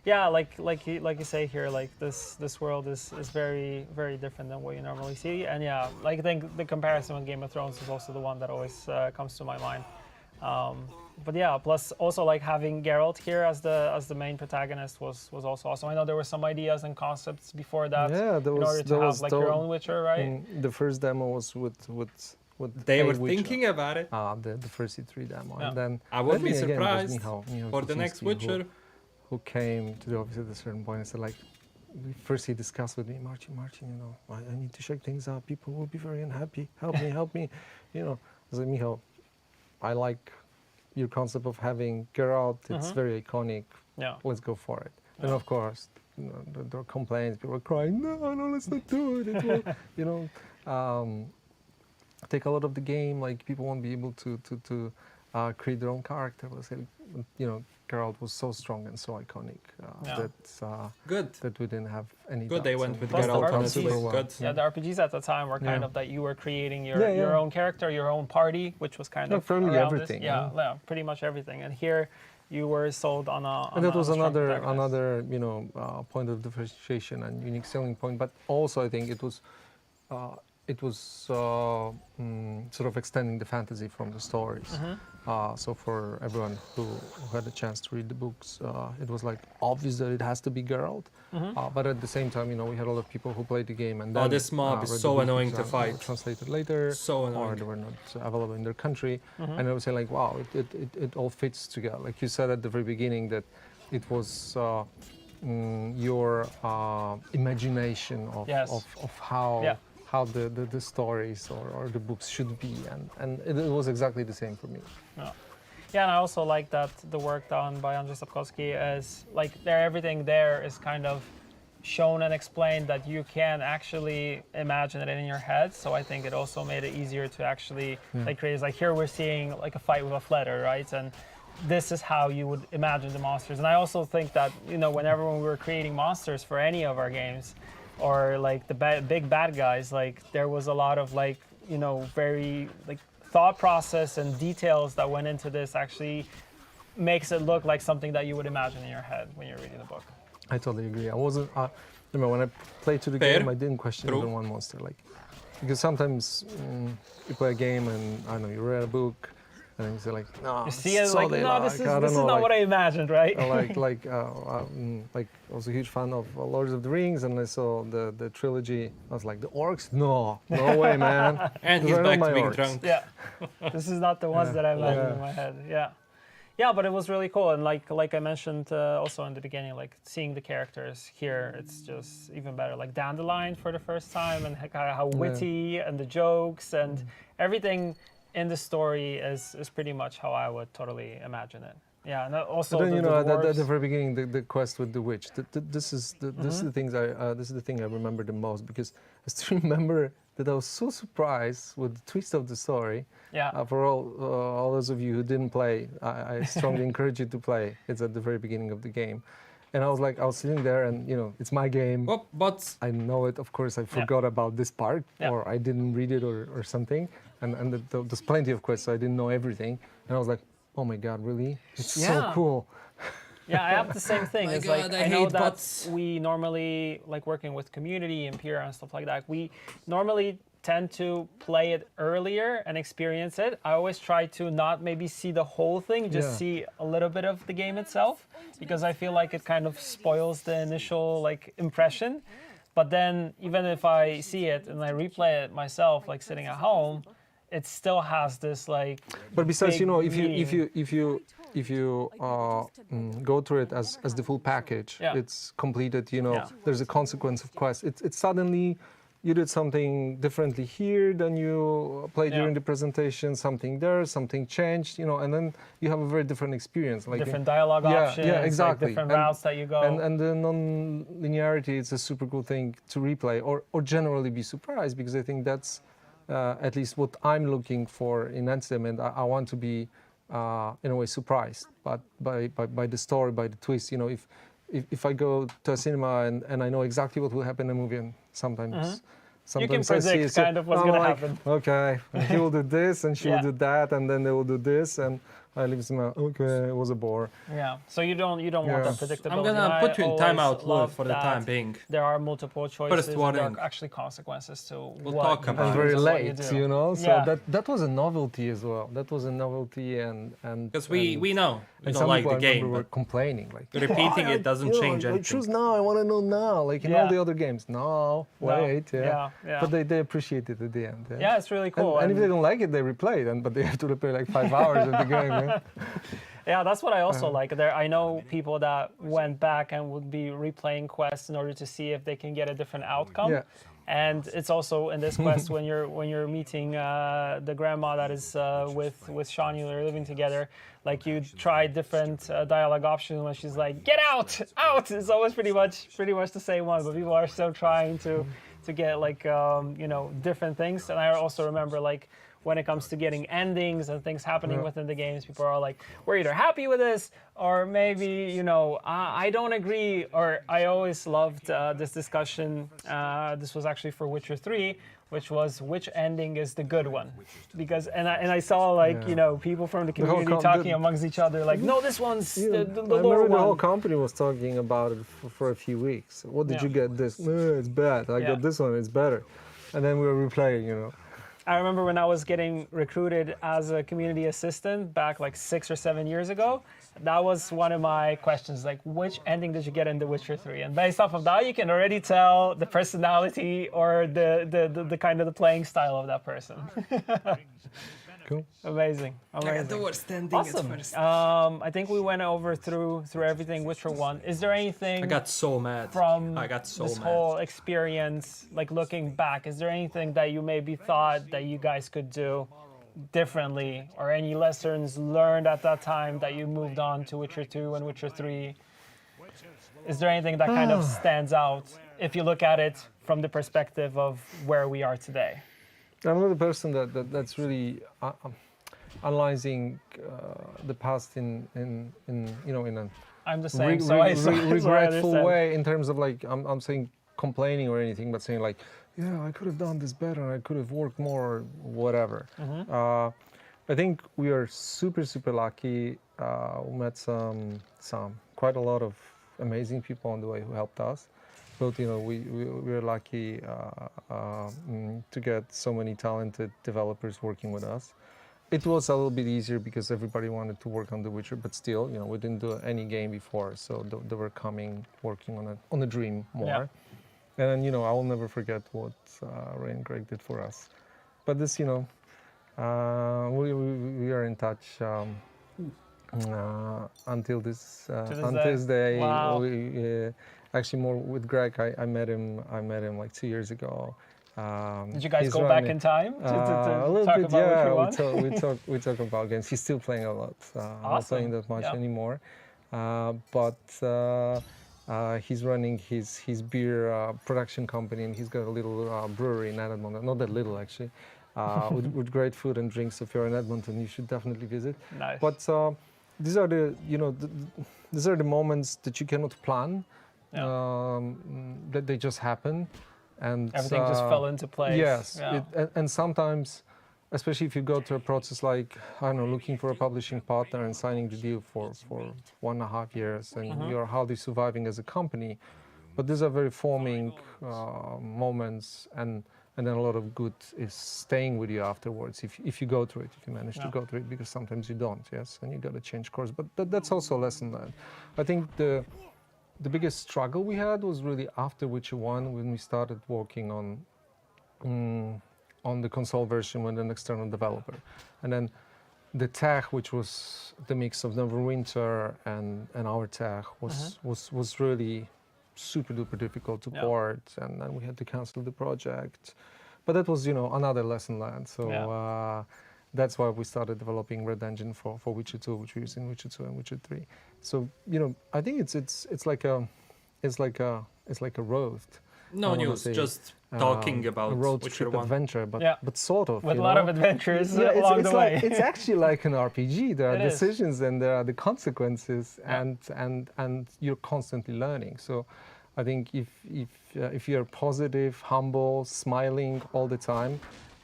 Yeah, like you say here, like this world is very, very different than what you normally see, and I think the comparison with Game of Thrones is also the one that always comes to my mind. But plus also like having Geralt here as the main protagonist was also awesome. I know there were some ideas and concepts before that. Yeah, in order to have like your own Witcher, right? The first demo was with they were Witcher. thinking about it. The first E3 demo, and then I wouldn't be again, surprised Michał for the next Witcher. Who came to the office at a certain point and said, like, first he discussed with me, Marcin, I need to shake things up. People will be very unhappy. Help me. I said, Michał, I like your concept of having Geralt. It's very iconic. Yeah. Let's go for it. And of course, there were complaints. People were crying, no, let's not do it. It will, take a lot of the game. Like, people won't be able to create their own character. But I said, Geralt was so strong and so iconic that we didn't have any Good, they went with Plus Geralt on the the good. Yeah, the RPGs at the time were kind of that you were creating your own character, your own party, which was kind of fairly everything. Yeah, pretty much everything. And here you were sold on a. And that was another point of differentiation and unique selling point. But also, I think it was sort of extending the fantasy from the stories. So for everyone who had a chance to read the books, it was like obvious that it has to be Geralt. But at the same time, we had a lot of people who played the game and then this mob is so annoying to fight. Translated later, so annoying. Or they were not available in their country. And I was saying like, wow, it all fits together. Like you said at the very beginning that it was your imagination of how. How the stories or the books should be, and it was exactly the same for me. Yeah, and I also like that the work done by Andrzej Sapkowski is like everything there is kind of shown and explained that you can actually imagine it in your head. So I think it also made it easier to actually like create. Like here we're seeing like a fight with a flutter, right? And this is how you would imagine the monsters. And I also think that, you know, whenever we were creating monsters for any of our games, or like the big bad guys, like there was a lot of like, you know, very like thought process and details that went into this. Actually makes it look like something that you would imagine in your head when you're reading the book. I totally agree. I wasn't. Remember when I played to the Fair. game, I didn't question even one monster, like because sometimes you play a game and I don't know you read a book and then you say like, no, You see it like, solid, no, this is I don't know, not like, what I imagined, right? like I was a huge fan of Lord of the Rings, and I saw the trilogy. I was like, the orcs? No way, man. And he's Those are not back my to being orcs. drunk. Yeah, this is not the ones that I imagined in my head. Yeah, but it was really cool, and like I mentioned also in the beginning, like seeing the characters here, it's just even better. Like Dandelion for the first time, and how witty and the jokes and everything in the story is pretty much how I would totally imagine it. Yeah, and also But then you know at the dwarves. very beginning, the quest with the witch. This is the thing I remember the most, because I still remember that I was so surprised with the twist of the story. Yeah. For all those of you who didn't play, I strongly encourage you to play. It's at the very beginning of the game, and I was sitting there, and you know, it's my game. Oh, but I know it. Of course, I forgot about this part, or I didn't read it, or something. And there's plenty of quests, so I didn't know everything. And I was like, oh my god, really? It's so cool. Yeah, I have the same thing. My It's God, like I I know hate that bots. we normally like working with community and peer and stuff like that. We normally tend to play it earlier and experience it. I always try to not maybe see the whole thing, just see a little bit of the game itself, because I feel like it kind of spoils the initial like impression. But then even if I see it and I replay it myself, like sitting at home, it still has this like. But besides, big you know, if you go through it as the full package, it's completed. You know, there's a consequence of quest. It's suddenly you did something differently here than you played during the presentation. Something there, something changed. You know, and then you have a very different experience. Like different dialogue options, yeah, exactly. like different routes that you go. And the non-linearity, it's a super cool thing to replay or generally be surprised, because I think that's at least what I'm looking for in entertainment. I want to be in a way surprised, but by the story, by the twist. You know, if I go to a cinema and I know exactly what will happen in the movie, and sometimes you can I see predict it, so kind of what's I'm going to like, happen. okay, he will do this and she will do that, and then they will do this, and I leave cinema. Okay, it was a bore. Yeah. So you don't want that predictability. I'm gonna put you in timeout mode for the time being. There are multiple choices. First and warning. there are actually consequences to We'll what talk you about And it. very choose and what you late, do. you know. So Yeah. that was a novelty as well. That was a novelty, and Because we know you and don't some like people the I remember game, were but complaining like repeating "Why? it doesn't You know, change I anything. choose now. I want to know now, like in all Yeah. the other games. No, wait, Yeah. But they appreciate it at the end. Yeah, it's really cool. And if they don't like it, they replay it, but they have to replay like 5 hours of the game. Yeah? Yeah, that's what I also like. I know people that went back and would be replaying quests in order to see if they can get a different outcome. Yeah. And it's also in this quest when you're meeting the grandma that is with Sean, you're living together. Like you try different dialogue options when she's like, "Get out, out!" It's always pretty much the same one, but people are still trying to get like different things. And I also remember like, when it comes to getting endings and things happening within the games, people are like, we're either happy with this or maybe, I don't agree. Or I always loved this discussion. This was actually for Witcher 3, which was which ending is the good one. Because, and I saw like, people from the community talking amongst each other like, no, this one's the I lower remember one. the whole company was talking about it for a few weeks. What did you get this? No, it's bad. I got this one, it's better. And then we were replaying, I remember when I was getting recruited as a community assistant back like 6 or 7 years ago, that was one of my questions, like which ending did you get in The Witcher 3? And based off of that, you can already tell the personality or the kind of the playing style of that person. Cool. Amazing. The worst ending Awesome. at first. I think we went over through everything Witcher 1. Is there anything I got so mad. from I got so this mad. whole experience, like looking back, is there anything that you maybe thought that you guys could do differently, or any lessons learned at that time that you moved on to Witcher 2 and Witcher 3? Is there anything that kind of stands out if you look at it from the perspective of where we are today? I'm another person that's really analyzing the past in a I'm the same, so I regretful understand. way, in terms of like, I'm saying complaining or anything, but saying like, yeah, I could have done this better, I could have worked more, or whatever. I think we are super lucky. We met quite a lot of amazing people on the way who helped us. But we're lucky to get so many talented developers working with us. It was a little bit easier because everybody wanted to work on The Witcher, but still, we didn't do any game before, so they were working on a dream more. Yeah. And then, I will never forget what Ray and Greg did for us. But this, we are in touch until this day. Wow. Actually, more with Greg. I met him like 2 years ago. Did you guys go back in time to a little talk bit, about yeah. Witcher 1? We talk about games. He's still playing a lot. Not playing that much anymore. But he's running his beer production company, and he's got a little brewery in Edmonton. Not that little, actually. With great food and drinks. If you're in Edmonton, you should definitely visit. Nice. But these are these are the moments that you cannot plan. That they just happen, and everything just fell into place. Yes, Yeah. and sometimes, especially if you go through a process like, I don't know, looking for a publishing partner and signing the deal for 1.5 years, and you're hardly surviving as a company. But these are very forming moments, and then a lot of good is staying with you afterwards if you go through it, if you manage to go through it, because sometimes you don't, yes, and you got to change course. But that's also a lesson learned. I think the biggest struggle we had was really after Witcher 1, when we started working on the console version with an external developer. And then the tech, which was the mix of Neverwinter and our tech, was really super duper difficult to port, and then we had to cancel the project. But that was, another lesson learned. So that's why we started developing Red Engine for Witcher 2, which we use in Witcher 2 and Witcher 3. So, I think it's like a roast. No news, just talking about a road Witcher trip 1. adventure, but sort of. With a lot of adventures along the way. It's actually like an RPG. There are It is. decisions and there are the consequences, and you're constantly learning. So I think if you're positive, humble, smiling all the time,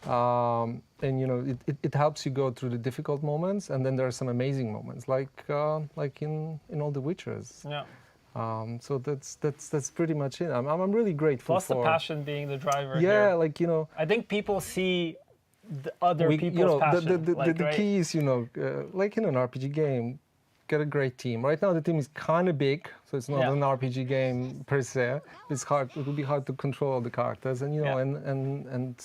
and it helps you go through the difficult moments, and then there are some amazing moments, like in all the Witchers. Yeah. So that's pretty much it. I'm really grateful. Plus the passion being the driver. Yeah, here. like I think people see the other people's passion. The key is, like in an RPG game, get a great team. Right now the team is kind of big, so it's not an RPG game per se. It's hard. It will be hard to control all the characters, and and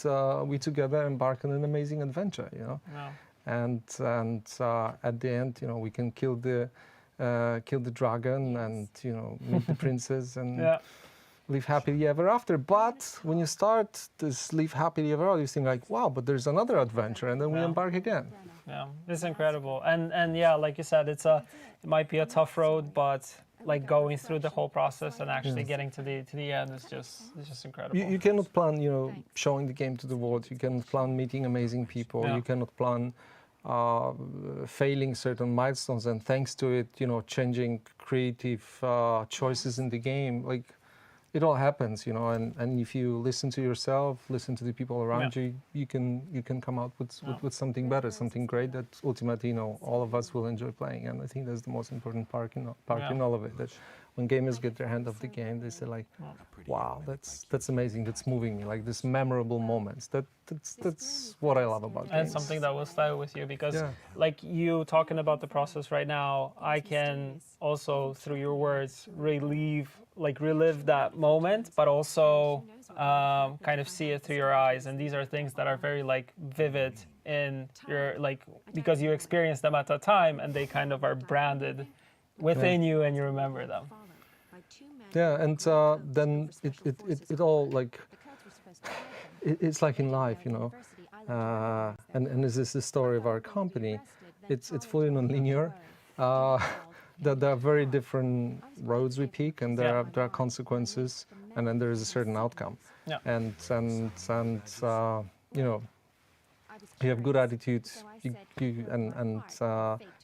we together embark on an amazing adventure. And at the end, we can kill the dragon and meet the princess and live happily ever after. But when you start this live happily ever after, you think like, wow, but there's another adventure, and then we embark again. Yeah, it's incredible. And yeah, like you said, it might be a tough road, but like going through the whole process and actually getting to the end is just incredible. You cannot plan, showing the game to the world. You cannot plan meeting amazing people. You cannot plan failing certain milestones, and thanks to it, changing creative choices in the game. Like, it all happens, and if you listen to yourself, listen to the people around you, you can come out with something better, something great that ultimately, all of us will enjoy playing. And I think that's the most important part in all of it. That when gamers get their hand off the game, they say like, wow, that's amazing, that's moving me, like this memorable moments. That's what I love about games. And something that will stay with you, because like you talking about the process right now, I can also, through your words, relive that moment, but also kind of see it through your eyes. And these are things that are very vivid in your, because you experienced them at that time, and they kind of are branded within you, and you remember them. Yeah, and then it all it's like in life, and this is the story of our company. It's fully non-linear. there are very different roads we pick, and there are consequences, and then there is a certain outcome. Yeah. And you know, you have good attitudes, and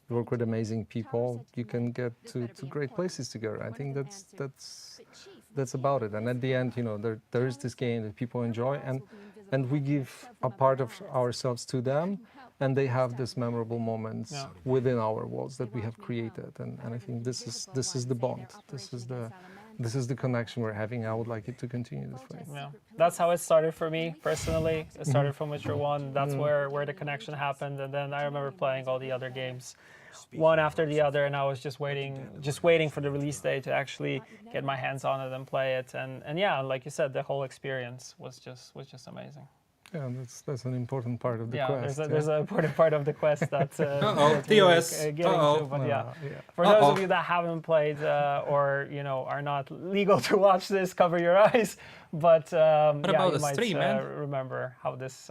you work with amazing people, you can get to great places together. I think that's about it. And at the end, you know, there is this game that people enjoy, and we give a part of ourselves to them, and they have these memorable moments within our worlds that we have created. And I think this is the bond. This is the connection we're having. I would like it to continue this way. Yeah, that's how it started for me personally. It started from Witcher 1. That's where the connection happened, and then I remember playing all the other games, one after the other, and I was just waiting for the release day to actually get my hands on it and play it. And yeah, like you said, the whole experience was just amazing. Yeah, that's an important part of the quest. There's an important part of the quest that TOS. getting to. But for those of you that haven't played or are not legal to watch this, cover your eyes. But about you the might stream, man? remember how this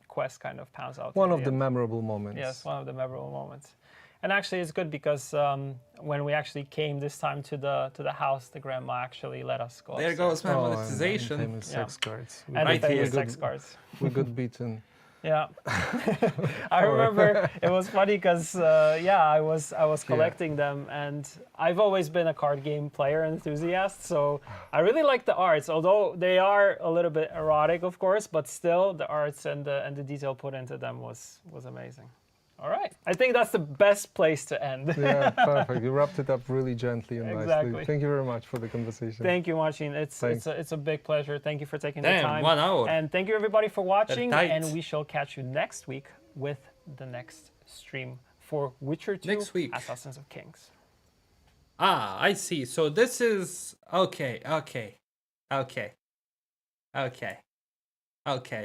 quest kind of pans out. One of the memorable moments. Yes, one of the memorable moments. And actually, it's good because when we actually came this time to the house, the grandma actually let us go. There upstairs. goes my monetization. And famous sex cards. And Right the famous here. sex cards. We got beaten. Yeah, I remember it was funny because I was collecting them, and I've always been a card game player enthusiast, so I really like the arts, although they are a little bit erotic, of course, but still the arts and the detail put into them was amazing. All right, I think that's the best place to end. Yeah, perfect. You wrapped it up really gently and Exactly. nicely. Thank you very much for the conversation. Thank you, Marcin. It's a big pleasure. Thank you for taking the Damn, time. 1 hour. And thank you everybody for watching. tight. And we shall catch you next week with the next stream for Witcher 2 Next week. Assassins of Kings. I see. So this is okay.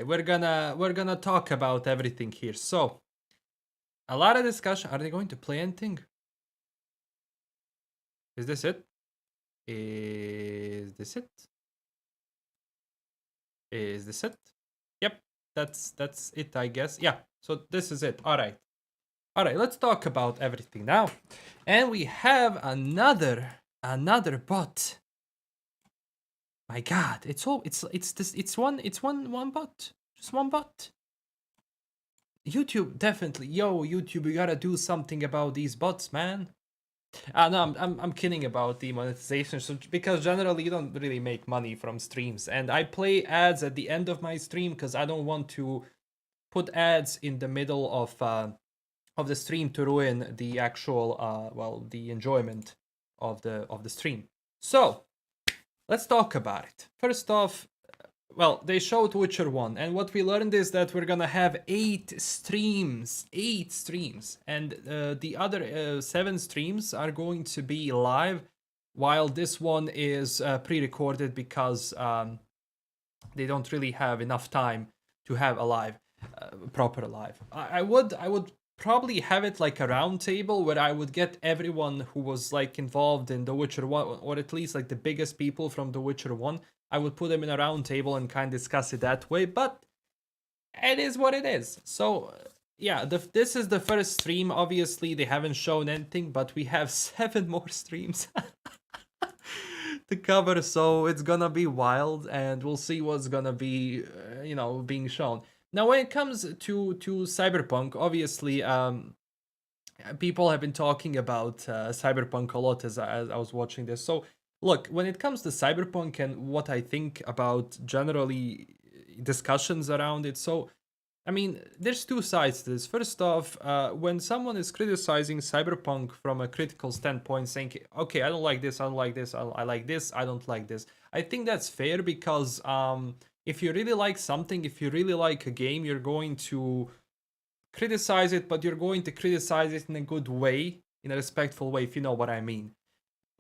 We're gonna talk about everything here. So a lot of discussion. Are they going to play anything? Is this it? Is this it? Is this it? Yep, that's it, I guess. Yeah, so this is it. All right, let's talk about everything now. And we have another bot. My God, it's one bot. Just one bot. YouTube, definitely. Yo, YouTube, you gotta do something about these bots, man. No, I'm kidding about the monetization, so, because generally you don't really make money from streams, and I play ads at the end of my stream because I don't want to put ads in the middle of the stream to ruin the actual the enjoyment of the stream. So let's talk about it. First off, well, they showed Witcher 1, and what we learned is that we're gonna have 8 streams, and the other 7 streams are going to be live, while this one is pre-recorded because they don't really have enough time to have a live, proper live. I would probably have it like a round table where I would get everyone who was like involved in The Witcher 1, or at least like the biggest people from The Witcher 1. I would put them in a round table and kind of discuss it that way, but it is what it is. So yeah, this is the first stream. Obviously, they haven't shown anything, but we have 7 more streams to cover, so it's gonna be wild, and we'll see what's gonna be, being shown. Now, when it comes to Cyberpunk, obviously, people have been talking about Cyberpunk a lot as I was watching this. So look, when it comes to Cyberpunk and what I think about generally discussions around it, so, I mean, there's 2 sides to this. First off, when someone is criticizing Cyberpunk from a critical standpoint, saying, okay, I don't like this, I don't like this, I like this, I don't like this, I think that's fair because if you really like something, if you really like a game, you're going to criticize it, but you're going to criticize it in a good way, in a respectful way, if you know what I mean.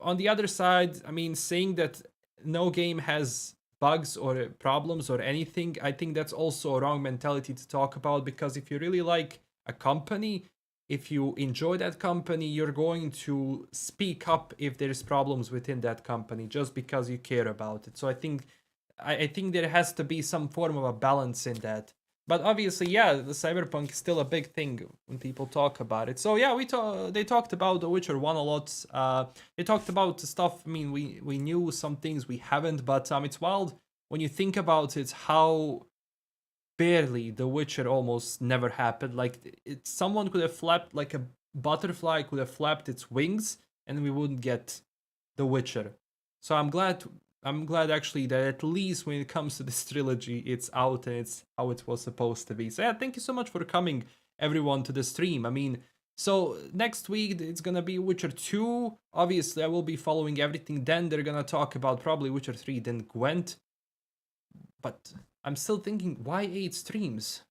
On the other side, I mean, saying that no game has bugs or problems or anything, I think that's also a wrong mentality to talk about, because if you really like a company, if you enjoy that company, you're going to speak up if there's problems within that company just because you care about it. So I think there has to be some form of a balance in that. But obviously, yeah, the Cyberpunk is still a big thing when people talk about it. So yeah, they talked about The Witcher 1 a lot. They talked about stuff. I mean, we knew some things we haven't, but it's wild when you think about it how barely The Witcher almost never happened. Like someone could have flapped, like a butterfly could have flapped its wings, and we wouldn't get The Witcher. So I'm glad actually that at least when it comes to this trilogy, it's out and it's how it was supposed to be. So yeah, thank you so much for coming, everyone, to the stream. I mean, so next week it's gonna be Witcher 2. Obviously, I will be following everything. Then they're gonna talk about probably Witcher 3, then Gwent. But I'm still thinking, why 8 streams?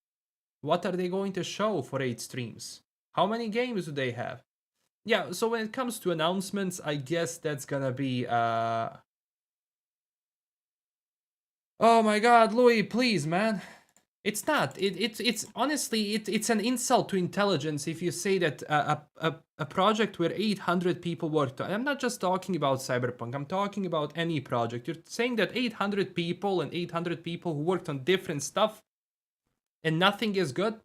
What are they going to show for 8 streams? How many games do they have? Yeah, so when it comes to announcements, I guess that's gonna be oh my god, Louis, please, man. It's not. It's honestly, it's an insult to intelligence if you say that a project where 800 people worked on. I'm not just talking about Cyberpunk. I'm talking about any project. You're saying that 800 people and 800 people who worked on different stuff and nothing is good?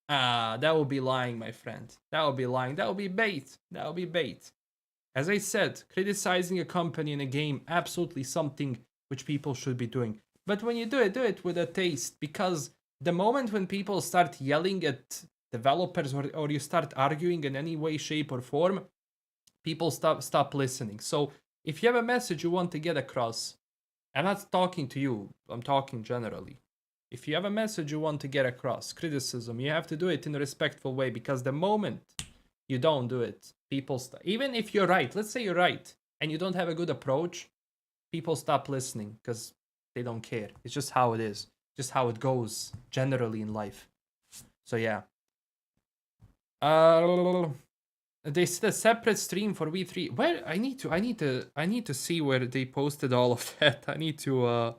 That would be lying, my friend. That would be lying. That would be bait. That would be bait. As I said, criticizing a company in a game, absolutely something which people should be doing. But when you do it with a taste, because the moment when people start yelling at developers or you start arguing in any way, shape, or form, people stop listening. So if you have a message you want to get across, I'm not talking to you, I'm talking generally. If you have a message you want to get across, criticism, you have to do it in a respectful way, because the moment you don't do it, people even if you're right, let's say you're right, and you don't have a good approach, people stop listening because they don't care. It's just how it is, just how it goes generally in life. So yeah. They said a separate stream for V3. Where I need to see where they posted all of that. I need to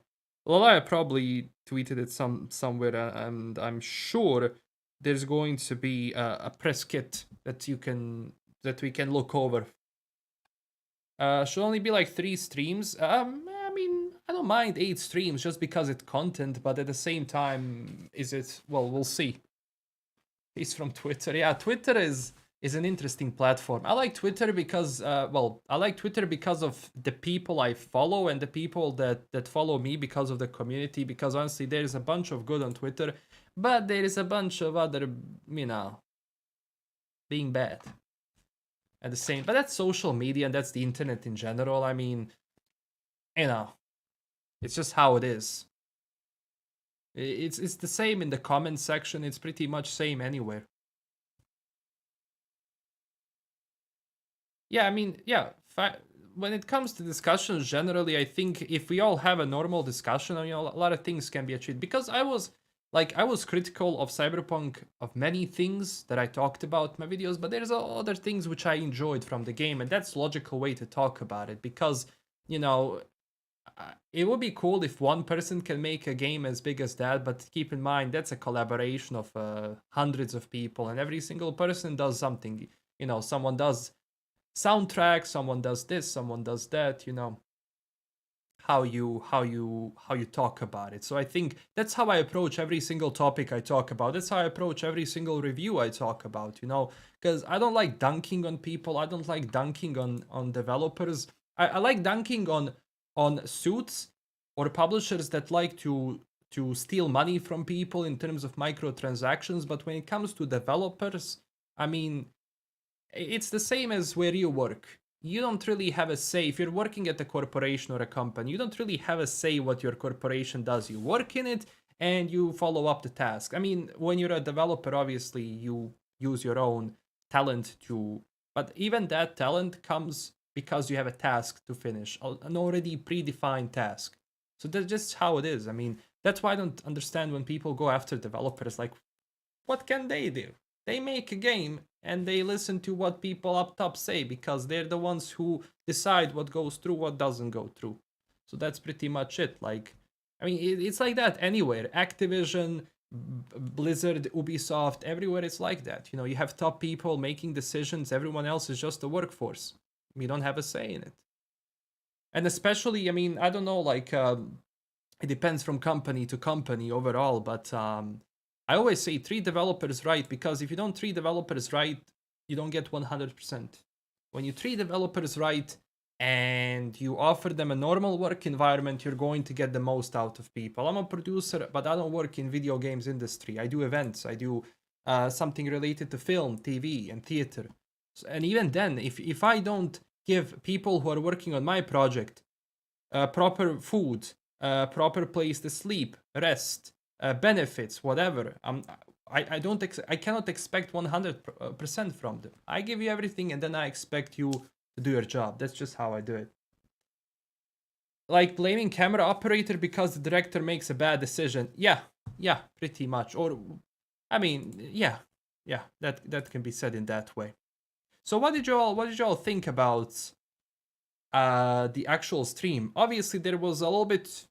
well, I probably tweeted it somewhere, and I'm sure there's going to be a press kit that we can look over. Should only be like 3 streams. I mean, I don't mind 8 streams just because it's content, but at the same time, is it? Well, we'll see. He's from Twitter. Yeah, Twitter is an interesting platform. I like Twitter because, I like Twitter because of the people I follow and the people that follow me because of the community. Because honestly, there is a bunch of good on Twitter, but there is a bunch of other, being bad. At the same, but that's social media and that's the internet in general. I mean, it's just how it is. It's the same in the comment section. It's pretty much same anywhere. Yeah, I mean, yeah. When it comes to discussions, generally, I think if we all have a normal discussion, a lot of things can be achieved. Because I was critical of Cyberpunk of many things that I talked about in my videos, but there's other things which I enjoyed from the game, and that's logical way to talk about it. Because it would be cool if one person can make a game as big as that, but keep in mind that's a collaboration of hundreds of people, and every single person does something. Someone does soundtrack, someone does this, someone does that. How you talk about it. So I think that's how I approach every single topic I talk about. That's how I approach every single review I talk about. Because I don't like dunking on people. I don't like dunking on developers. I like dunking on suits or publishers that like to steal money from people in terms of microtransactions. But when it comes to developers, I mean, it's the same as where you work. You don't really have a say. If you're working at a corporation or a company, you don't really have a say what your corporation does. You work in it and you follow up the task. I mean, when you're a developer, obviously you use your own talent but even that talent comes because you have a task to finish, an already predefined task. So that's just how it is. I mean, that's why I don't understand when people go after developers. Like, what can they do? They make a game and they listen to what people up top say, because they're the ones who decide what goes through, what doesn't go through. So that's pretty much it. Like, I mean, it's like that anywhere. Activision, Blizzard, Ubisoft, everywhere it's like that. You have top people making decisions. Everyone else is just a workforce. We don't have a say in it. And especially, I mean, I don't know, like, it depends from company to company overall, but I always say treat developers right, because if you don't treat developers right, you don't get 100%. When you treat developers right and you offer them a normal work environment, you're going to get the most out of people. I'm a producer, but I don't work in video games industry. I do events. I do something related to film, TV, and theater. And even then, if I don't give people who are working on my project proper food, proper place to sleep, rest, benefits, whatever, I cannot expect 100% from them. I give you everything, and then I expect you to do your job. That's just how I do it. Like blaming camera operator because the director makes a bad decision. Yeah, pretty much. Or, I mean, yeah, that can be said in that way. So what did you all think about the actual stream? Obviously, there was a little bit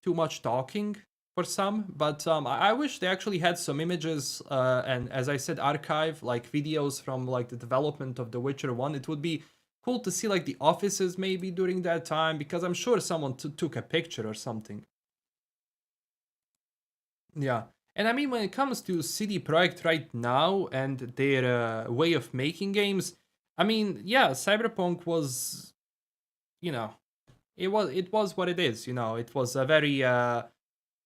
too much talking for some, but I wish they actually had some images and, as I said, archive, like videos from like the development of The Witcher 1. It would be cool to see like the offices maybe during that time, because I'm sure someone took a picture or something. Yeah. And I mean, when it comes to CD Projekt right now and their way of making games, I mean, yeah, Cyberpunk was, you know, it was what it is. You know, it was a very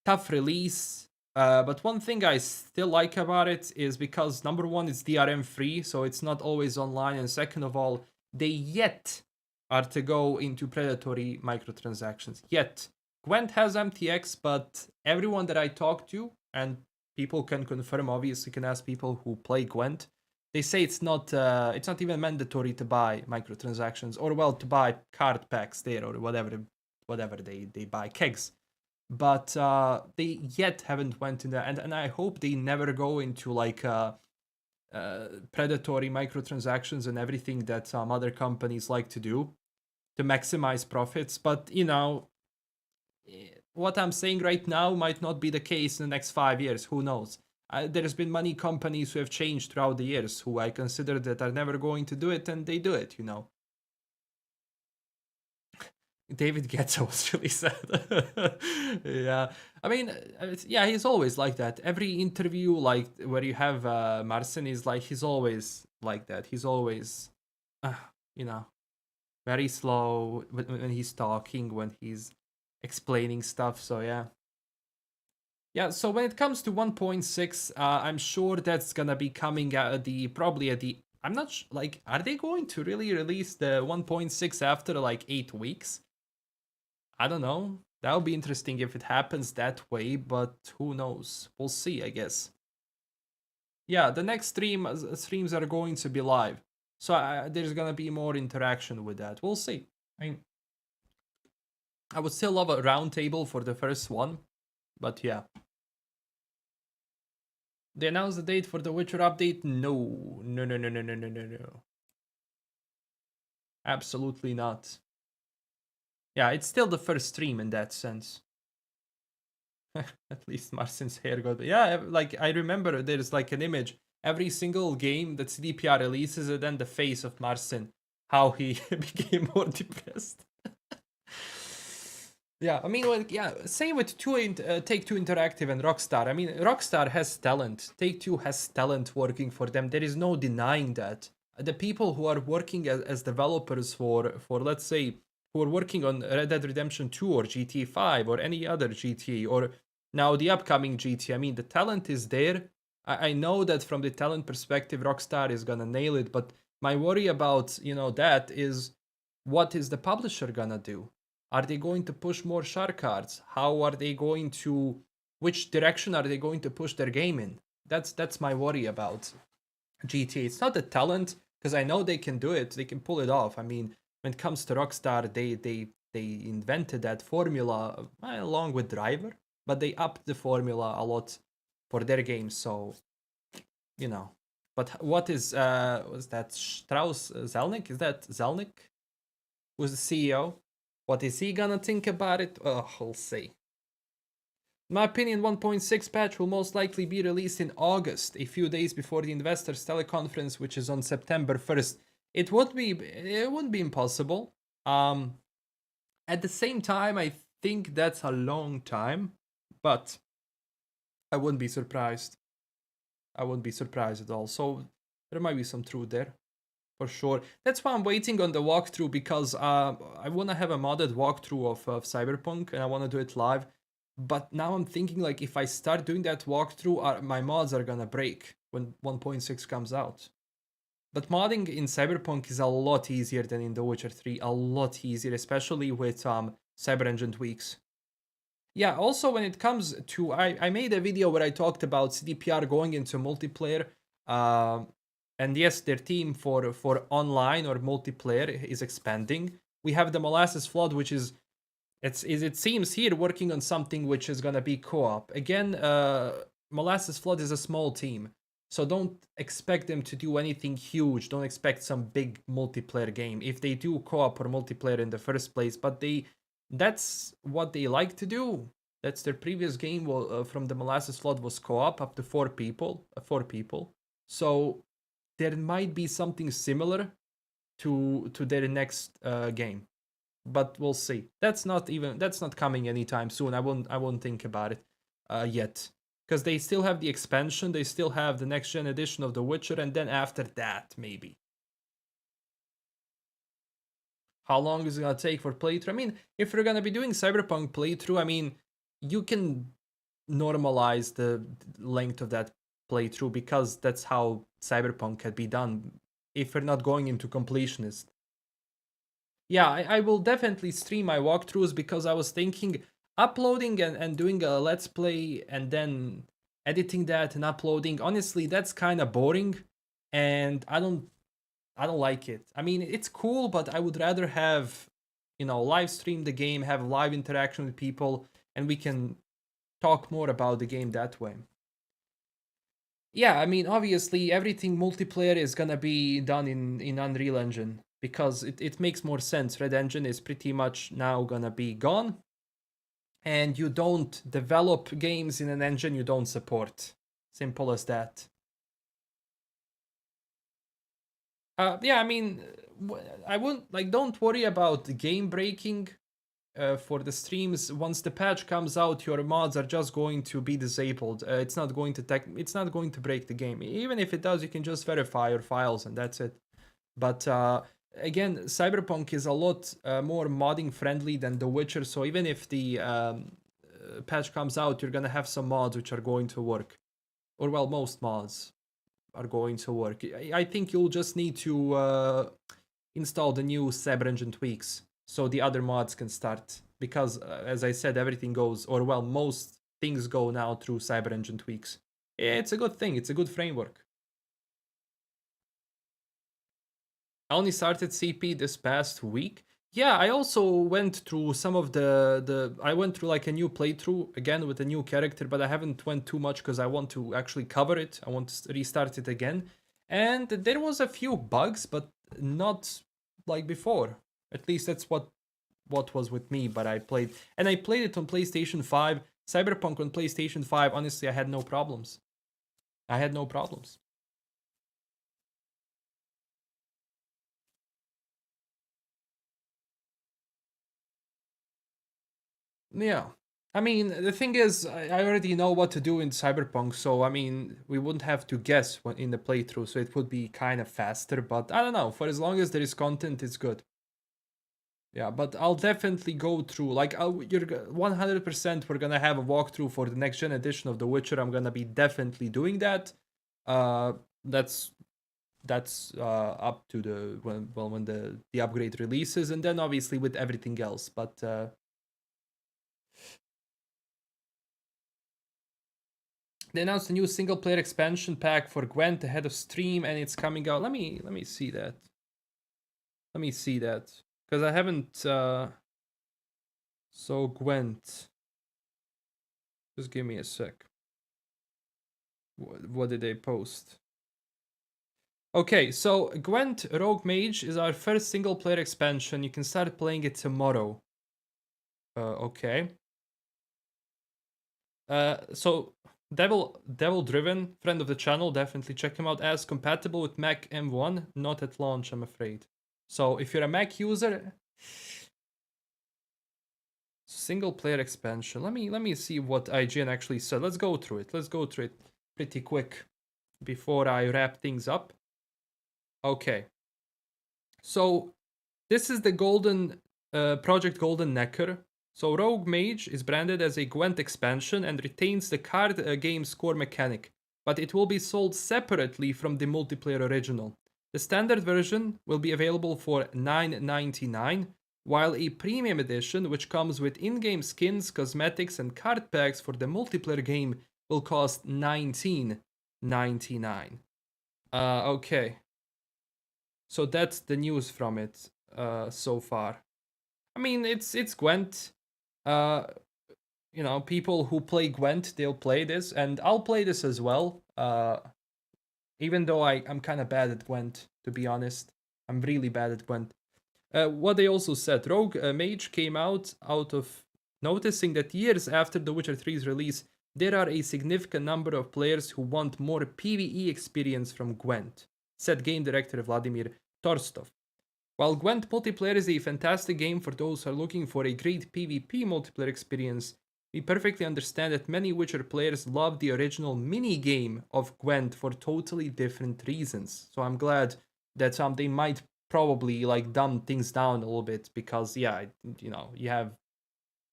tough release. But one thing I still like about it is because number one, it's DRM free, so it's not always online, and second of all, they yet are to go into predatory microtransactions. Yet Gwent has MTX, but everyone that I talk to, and people can confirm, obviously can ask people who play Gwent, they say it's not even mandatory to buy microtransactions, or well, to buy card packs there, or whatever they buy, kegs. But they yet haven't went in there, and I hope they never go into like predatory microtransactions and everything that some other companies like to do to maximize profits. But you know, what I'm saying right now might not be the case in the next 5 years. Who knows? There's been many companies who have changed throughout the years, who I consider that are never going to do it, and they do it, you know. David Guetta was really sad. Yeah, I mean, yeah, he's always like that. Every interview, like where you have Marcin, is like he's always like that. He's always, you know, very slow when he's talking, when he's explaining stuff. So yeah. Yeah, so when it comes to 1.6, I'm sure that's gonna be coming at probably at the. I'm not like, are they going to really release the 1.6 after like 8 weeks? I don't know. That would be interesting if it happens that way, but who knows? We'll see, I guess. Yeah, the next streams are going to be live, so there's gonna be more interaction with that. We'll see. I mean, I would still love a roundtable for the first one, but yeah. They announced the date for the Witcher update? No. Absolutely not. Yeah, it's still the first stream in that sense. At least Marcin's hair got... Yeah, like, I remember there's like an image. Every single game that CDPR releases, and then the face of Marcin. How he became more depressed. Yeah, I mean, like, yeah, same with Take-Two Interactive and Rockstar. I mean, Rockstar has talent. Take-Two has talent working for them. There is no denying that. The people who are working as developers for let's say, who are working on Red Dead Redemption 2 or GTA 5 or any other GTA, or now the upcoming GTA, I mean, the talent is there. I know that from the talent perspective, Rockstar is gonna nail it, but my worry about, you know, that is, what is the publisher gonna do? Are they going to push more shark cards? How are they going to... Which direction are they going to push their game in? That's my worry about GTA. It's not the talent, because I know they can do it. They can pull it off. I mean, when it comes to Rockstar, they invented that formula along with Driver, but they upped the formula a lot for their games. So, you know. But what is... was that Strauss Zelnick? Is that Zelnick? Who's the CEO? What is he gonna think about it? Oh, we'll see. In my opinion, 1.6 patch will most likely be released in August, a few days before the investors' teleconference, which is on September 1st. It wouldn't be impossible. At the same time, I think that's a long time, but I wouldn't be surprised. I wouldn't be surprised at all. So there might be some truth there, for sure. That's why I'm waiting on the walkthrough, because I want to have a modded walkthrough of Cyberpunk, and I want to do it live. But now I'm thinking, like, if I start doing that walkthrough, my mods are gonna break when 1.6 comes out. But modding in Cyberpunk is a lot easier than in The Witcher 3, a lot easier, especially with Cyber Engine tweaks. Yeah, also when it comes to, I made a video where I talked about CDPR going into multiplayer, and yes, their team for online or multiplayer is expanding. We have the Molasses Flood, which is, it seems here, working on something which is gonna be co-op. Again, Molasses Flood is a small team, so don't expect them to do anything huge. Don't expect some big multiplayer game if they do co-op or multiplayer in the first place. But that's what they like to do. That's their previous game from the Molasses Flood was co-op up to 4 people. So there might be something similar to their next game, but we'll see. That's not coming anytime soon. I won't think about it yet, because they still have the expansion. They still have the next gen edition of The Witcher, and then after that, maybe. How long is it gonna take for playthrough? I mean, if we're gonna be doing Cyberpunk playthrough, I mean, you can normalize the length of that playthrough, because that's how Cyberpunk can be done if we're not going into completionist. Yeah, I will definitely stream my walkthroughs, because I was thinking uploading and doing a let's play and then editing that and uploading, honestly, that's kind of boring, and I don't like it. I mean, it's cool, but I would rather have, live stream the game, have live interaction with people, and we can talk more about the game that way. Yeah, I mean, obviously, everything multiplayer is gonna be done in Unreal Engine, because it makes more sense. Red Engine is pretty much now gonna be gone, and you don't develop games in an engine you don't support. Simple as that. Yeah, I mean, I wouldn't, like, don't worry about the game breaking for the streams. Once the patch comes out, your mods are just going to be disabled. It's not going to break the game. Even if it does, you can just verify your files and that's it. But again, Cyberpunk is a lot more modding friendly than The Witcher, so even if the patch comes out, you're gonna have some mods which are going to work. Or, well, most mods are going to work. I think you'll just need to install the new Cyber Engine tweaks so the other mods can start. Because, as I said, everything goes, or, well, most things go now through Cyber Engine tweaks. It's a good thing. It's a good framework. I only started CP this past week. Yeah, I also went through some of I went through like a new playthrough again with a new character, but I haven't went too much because I want to actually cover it. I want to restart it again. And there was a few bugs, but not like before. At least that's what was with me, but I played it on PlayStation 5. Cyberpunk on PlayStation 5, honestly, I had no problems. Yeah. I mean, the thing is, I already know what to do in Cyberpunk, so I mean, we wouldn't have to guess in the playthrough, so it would be kind of faster, but I don't know, for as long as there is content, it's good. Yeah, but I'll definitely go through, like, you're 100% we're gonna have a walkthrough for the next gen edition of The Witcher. I'm gonna be definitely doing that. That's up to when the upgrade releases, and then obviously with everything else, but they announced a new single-player expansion pack for Gwent ahead of stream, and it's coming out. Let me see that. Let me see that, because I haven't. So Gwent. Just give me a sec. What did they post? Okay, so Gwent Rogue Mage is our first single-player expansion. You can start playing it tomorrow. Okay. So Devil Driven, friend of the channel, definitely check him out. As compatible with Mac M1, not at launch, I'm afraid. So if you're a Mac user, single player expansion. Let me see what IGN actually said. Let's go through it. Let's go through it pretty quick before I wrap things up. Okay. So this is the Project Golden Necker. So Rogue Mage is branded as a Gwent expansion and retains the card game's core mechanic, but it will be sold separately from the multiplayer original. The standard version will be available for $9.99, while a premium edition, which comes with in-game skins, cosmetics, and card packs for the multiplayer game, will cost $19.99. Okay. So that's the news from it so far. I mean, it's Gwent. You know, people who play Gwent, they'll play this, and I'll play this as well. Even though I'm kind of bad at Gwent, to be honest. I'm really bad at Gwent. What they also said, Rogue Mage came out of noticing that years after The Witcher 3's release, there are a significant number of players who want more PvE experience from Gwent, said game director Vladimir Torstov. While Gwent multiplayer is a fantastic game for those who are looking for a great PvP multiplayer experience, we perfectly understand that many Witcher players love the original mini-game of Gwent for totally different reasons. So I'm glad that they might probably like dumb things down a little bit because, yeah, you know, you have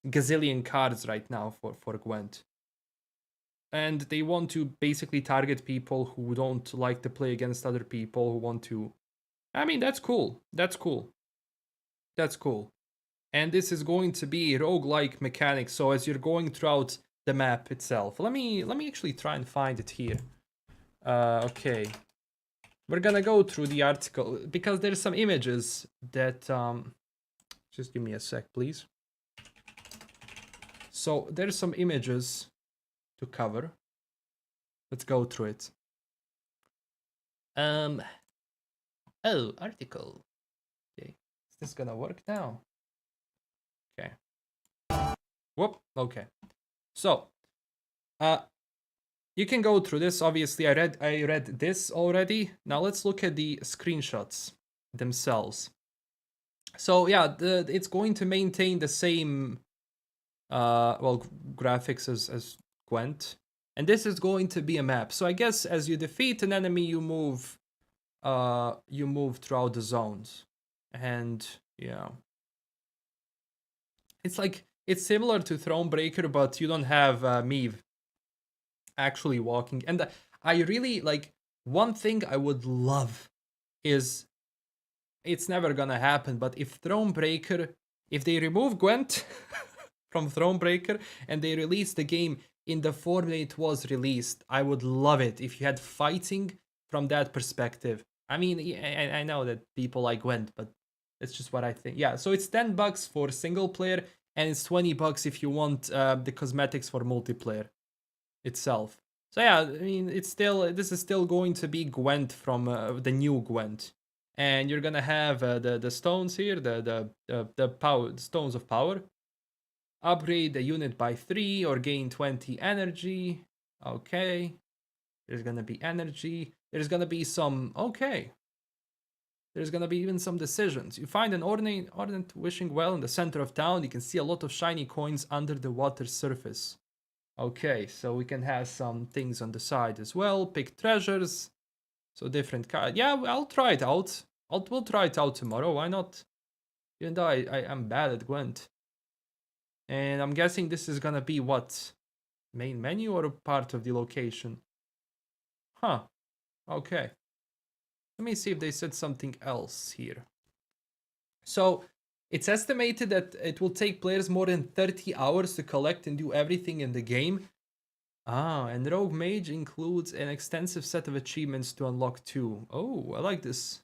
gazillion cards right now for Gwent. And they want to basically target people who don't like to play against other people, who want to... I mean, that's cool. That's cool. That's cool. And this is going to be a roguelike mechanic, so as you're going throughout the map itself. Let me actually try and find it here. Okay. We're gonna go through the article, because there's some images that... just give me a sec, please. So, there's some images to cover. Let's go through it. Oh, article. Okay. Is this gonna work now? Okay. Whoop. Okay. So, you can go through this. Obviously, I read this already. Now let's look at the screenshots themselves. So yeah, it's going to maintain the same graphics as Gwent, and this is going to be a map. So I guess as you defeat an enemy, you move throughout the zones, and yeah, it's similar to Thronebreaker, but you don't have Meave actually walking. And I really like, one thing I would love is, it's never gonna happen, but if Thronebreaker, if they remove Gwent from Thronebreaker and they release the game in the form that it was released, I would love it if you had fighting from that perspective. I mean, I know that people like Gwent, but it's just what I think. Yeah, so it's $10 for single player, and it's $20 if you want the cosmetics for multiplayer itself. So yeah, I mean, this is still going to be Gwent from the new Gwent, and you're gonna have the stones here, the stones of power. Upgrade the unit by 3 or gain 20 energy. Okay, there's gonna be energy. There's gonna be some... Okay. There's gonna be even some decisions. You find an ardent wishing well in the center of town. You can see a lot of shiny coins under the water surface. Okay, so we can have some things on the side as well. Pick treasures. So different cards. Yeah, I'll try it out. We'll try it out tomorrow. Why not? Even though I'm bad at Gwent. And I'm guessing this is gonna be what? Main menu or a part of the location? Huh. Okay. Let me see if they said something else here. So, it's estimated that it will take players more than 30 hours to collect and do everything in the game. Ah, and Rogue Mage includes an extensive set of achievements to unlock too. Oh, I like this.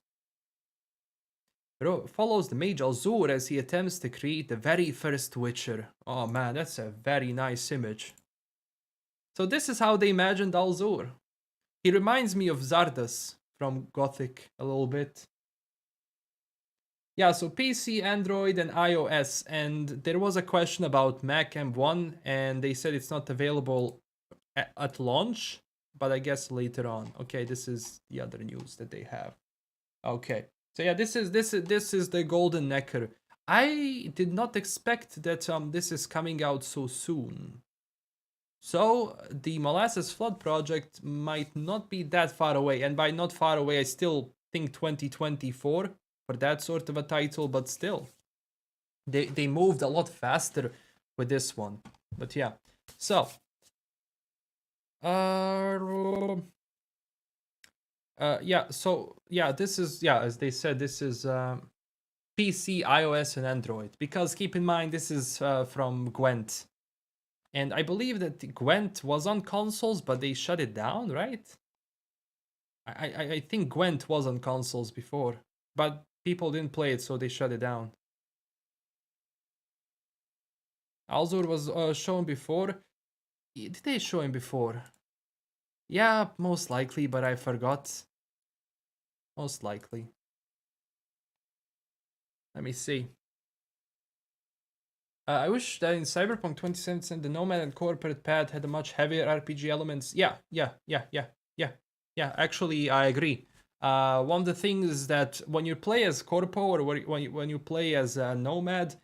Follows the Mage Alzur as he attempts to create the very first Witcher. Oh man, that's a very nice image. So this is how they imagined Alzur. He reminds me of Zardas from Gothic a little bit. Yeah, so PC, Android, and iOS, and there was a question about Mac M1, and they said it's not available at launch, but I guess later on. Okay, this is the other news that they have. Okay, so yeah, this is the Golden Necker. I did not expect that this is coming out so soon. So the Molasses Flood project might not be that far away, and by not far away, I still think 2024 for that sort of a title, but still, they moved a lot faster with this one. But yeah, so this is, as they said, this is PC, iOS, and Android, because keep in mind this is from Gwent. And I believe that Gwent was on consoles, but they shut it down, right? I think Gwent was on consoles before, but people didn't play it, so they shut it down. Alzur was shown before. Did they show him before? Yeah, most likely, but I forgot. Most likely. Let me see. I wish that in Cyberpunk 2077 the Nomad and Corporate Path had a much heavier RPG elements. Yeah. Actually, I agree. One of the things is that when you play as Corpo or when you play as a Nomad,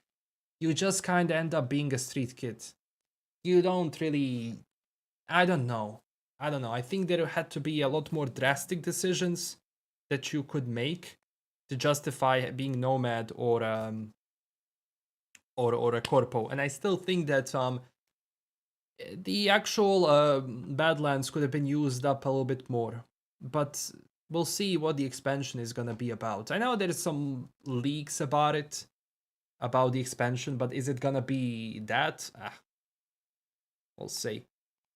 you just kind of end up being a street kid. You don't really... I don't know. I think there had to be a lot more drastic decisions that you could make to justify being Nomad or a Corpo. And I still think that the actual Badlands could have been used up a little bit more. But we'll see what the expansion is gonna be about. I know there's some leaks about it, about the expansion, but is it gonna be that? We'll see.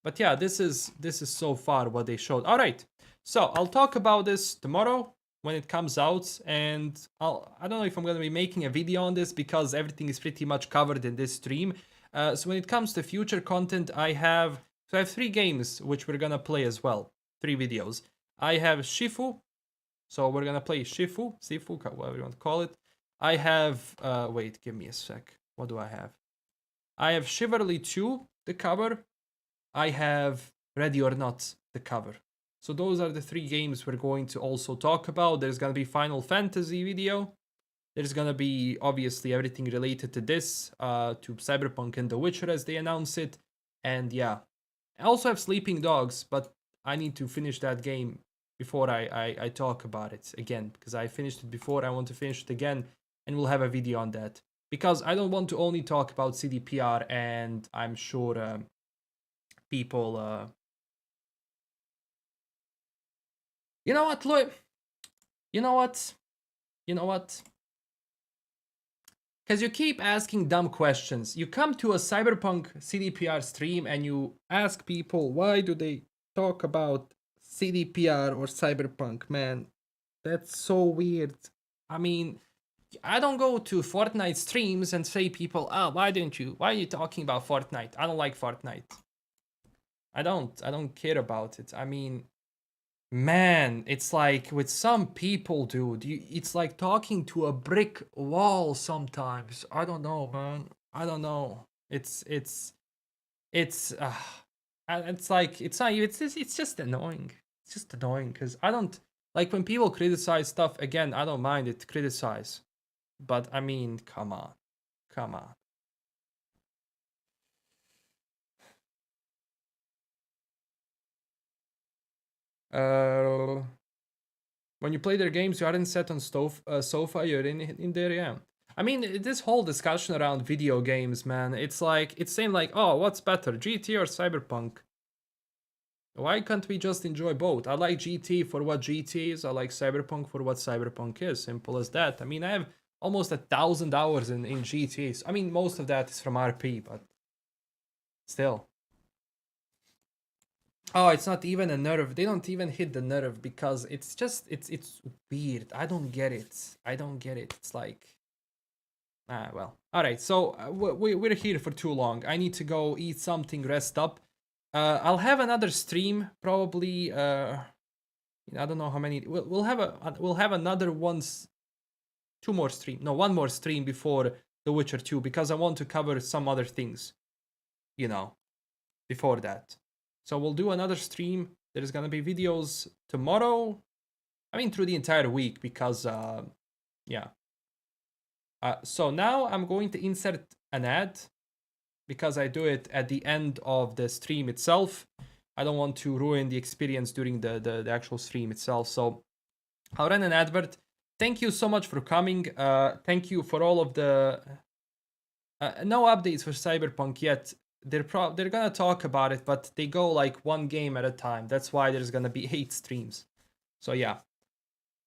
But yeah, this is so far what they showed. All right, so I'll talk about this tomorrow when it comes out, and I don't know if I'm gonna be making a video on this because everything is pretty much covered in this stream. So when it comes to future content, I have 3 games which we're gonna play as well. 3 videos. I have Shifu, so we're gonna play Sifu, whatever you want to call it. I have wait, give me a sec. What do I have? I have Chivalry 2, the cover. I have Ready or Not, the cover. So those are the 3 games we're going to also talk about. There's gonna be Final Fantasy video. There's gonna be obviously everything related to this, to Cyberpunk and The Witcher as they announce it. And yeah, I also have Sleeping Dogs, but I need to finish that game before I talk about it again, because I finished it before. I want to finish it again, and we'll have a video on that. Because I don't want to only talk about CDPR, and I'm sure people... You know what, Lloyd? You know what? Because you keep asking dumb questions. You come to a Cyberpunk CDPR stream and you ask people, why do they talk about CDPR or Cyberpunk, man? That's so weird. I mean, I don't go to Fortnite streams and say people, why are you talking about Fortnite? I don't like Fortnite. I don't care about it. I mean, man, it's like with some people, dude, it's like talking to a brick wall sometimes. I don't know, man. I don't know. It's like it's just annoying. It's just annoying because I don't like when people criticize stuff. Again, I don't mind it criticize, but I mean, come on. When you play their games, you aren't set on sofa. You're in there, yeah. I mean, this whole discussion around video games, man, it's saying like, oh, what's better, GT or Cyberpunk? Why can't we just enjoy both? I like GT for what GT is. I like Cyberpunk for what Cyberpunk is. Simple as that. I mean, I have almost 1,000 hours in GTs. I mean, most of that is from RP, but still. Oh, it's not even a nerve. They don't even hit the nerve because it's just it's weird. I don't get it. It's like well. All right. So we're here for too long. I need to go eat something, rest up. I'll have another stream probably. I don't know how many. We'll have another two more stream. No, one more stream before The Witcher 2 because I want to cover some other things. Before that. So we'll do another stream. There's gonna be videos tomorrow. I mean, through the entire week because, yeah. So now I'm going to insert an ad because I do it at the end of the stream itself. I don't want to ruin the experience during the actual stream itself. So I'll run an advert. Thank you so much for coming. Thank you for all of the... no updates for Cyberpunk yet. They're gonna talk about it, but they go like one game at a time. That's why there's gonna be 8 streams. So yeah.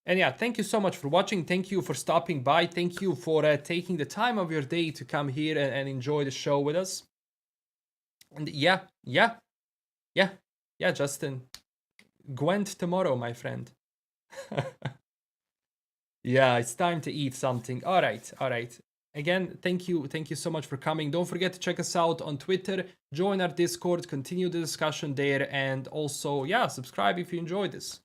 And yeah, thank you so much for watching. Thank you for stopping by. Thank you for taking the time of your day to come here and enjoy the show with us. And yeah, Justin. Gwent tomorrow, my friend. Yeah, it's time to eat something. All right. Again, thank you so much for coming. Don't forget to check us out on Twitter, join our Discord, continue the discussion there, and also, yeah, subscribe if you enjoyed this.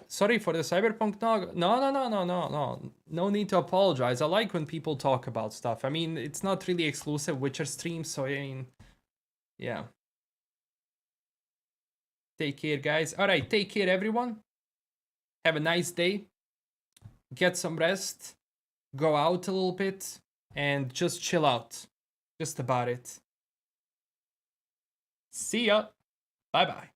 Sorry for the Cyberpunk nog. No. No need to apologize. I like when people talk about stuff. I mean, it's not really exclusive Witcher streams, so I mean, yeah. Take care, guys. All right, take care, everyone. Have a nice day. Get some rest. Go out a little bit and just chill out. Just about it. See ya. Bye-bye.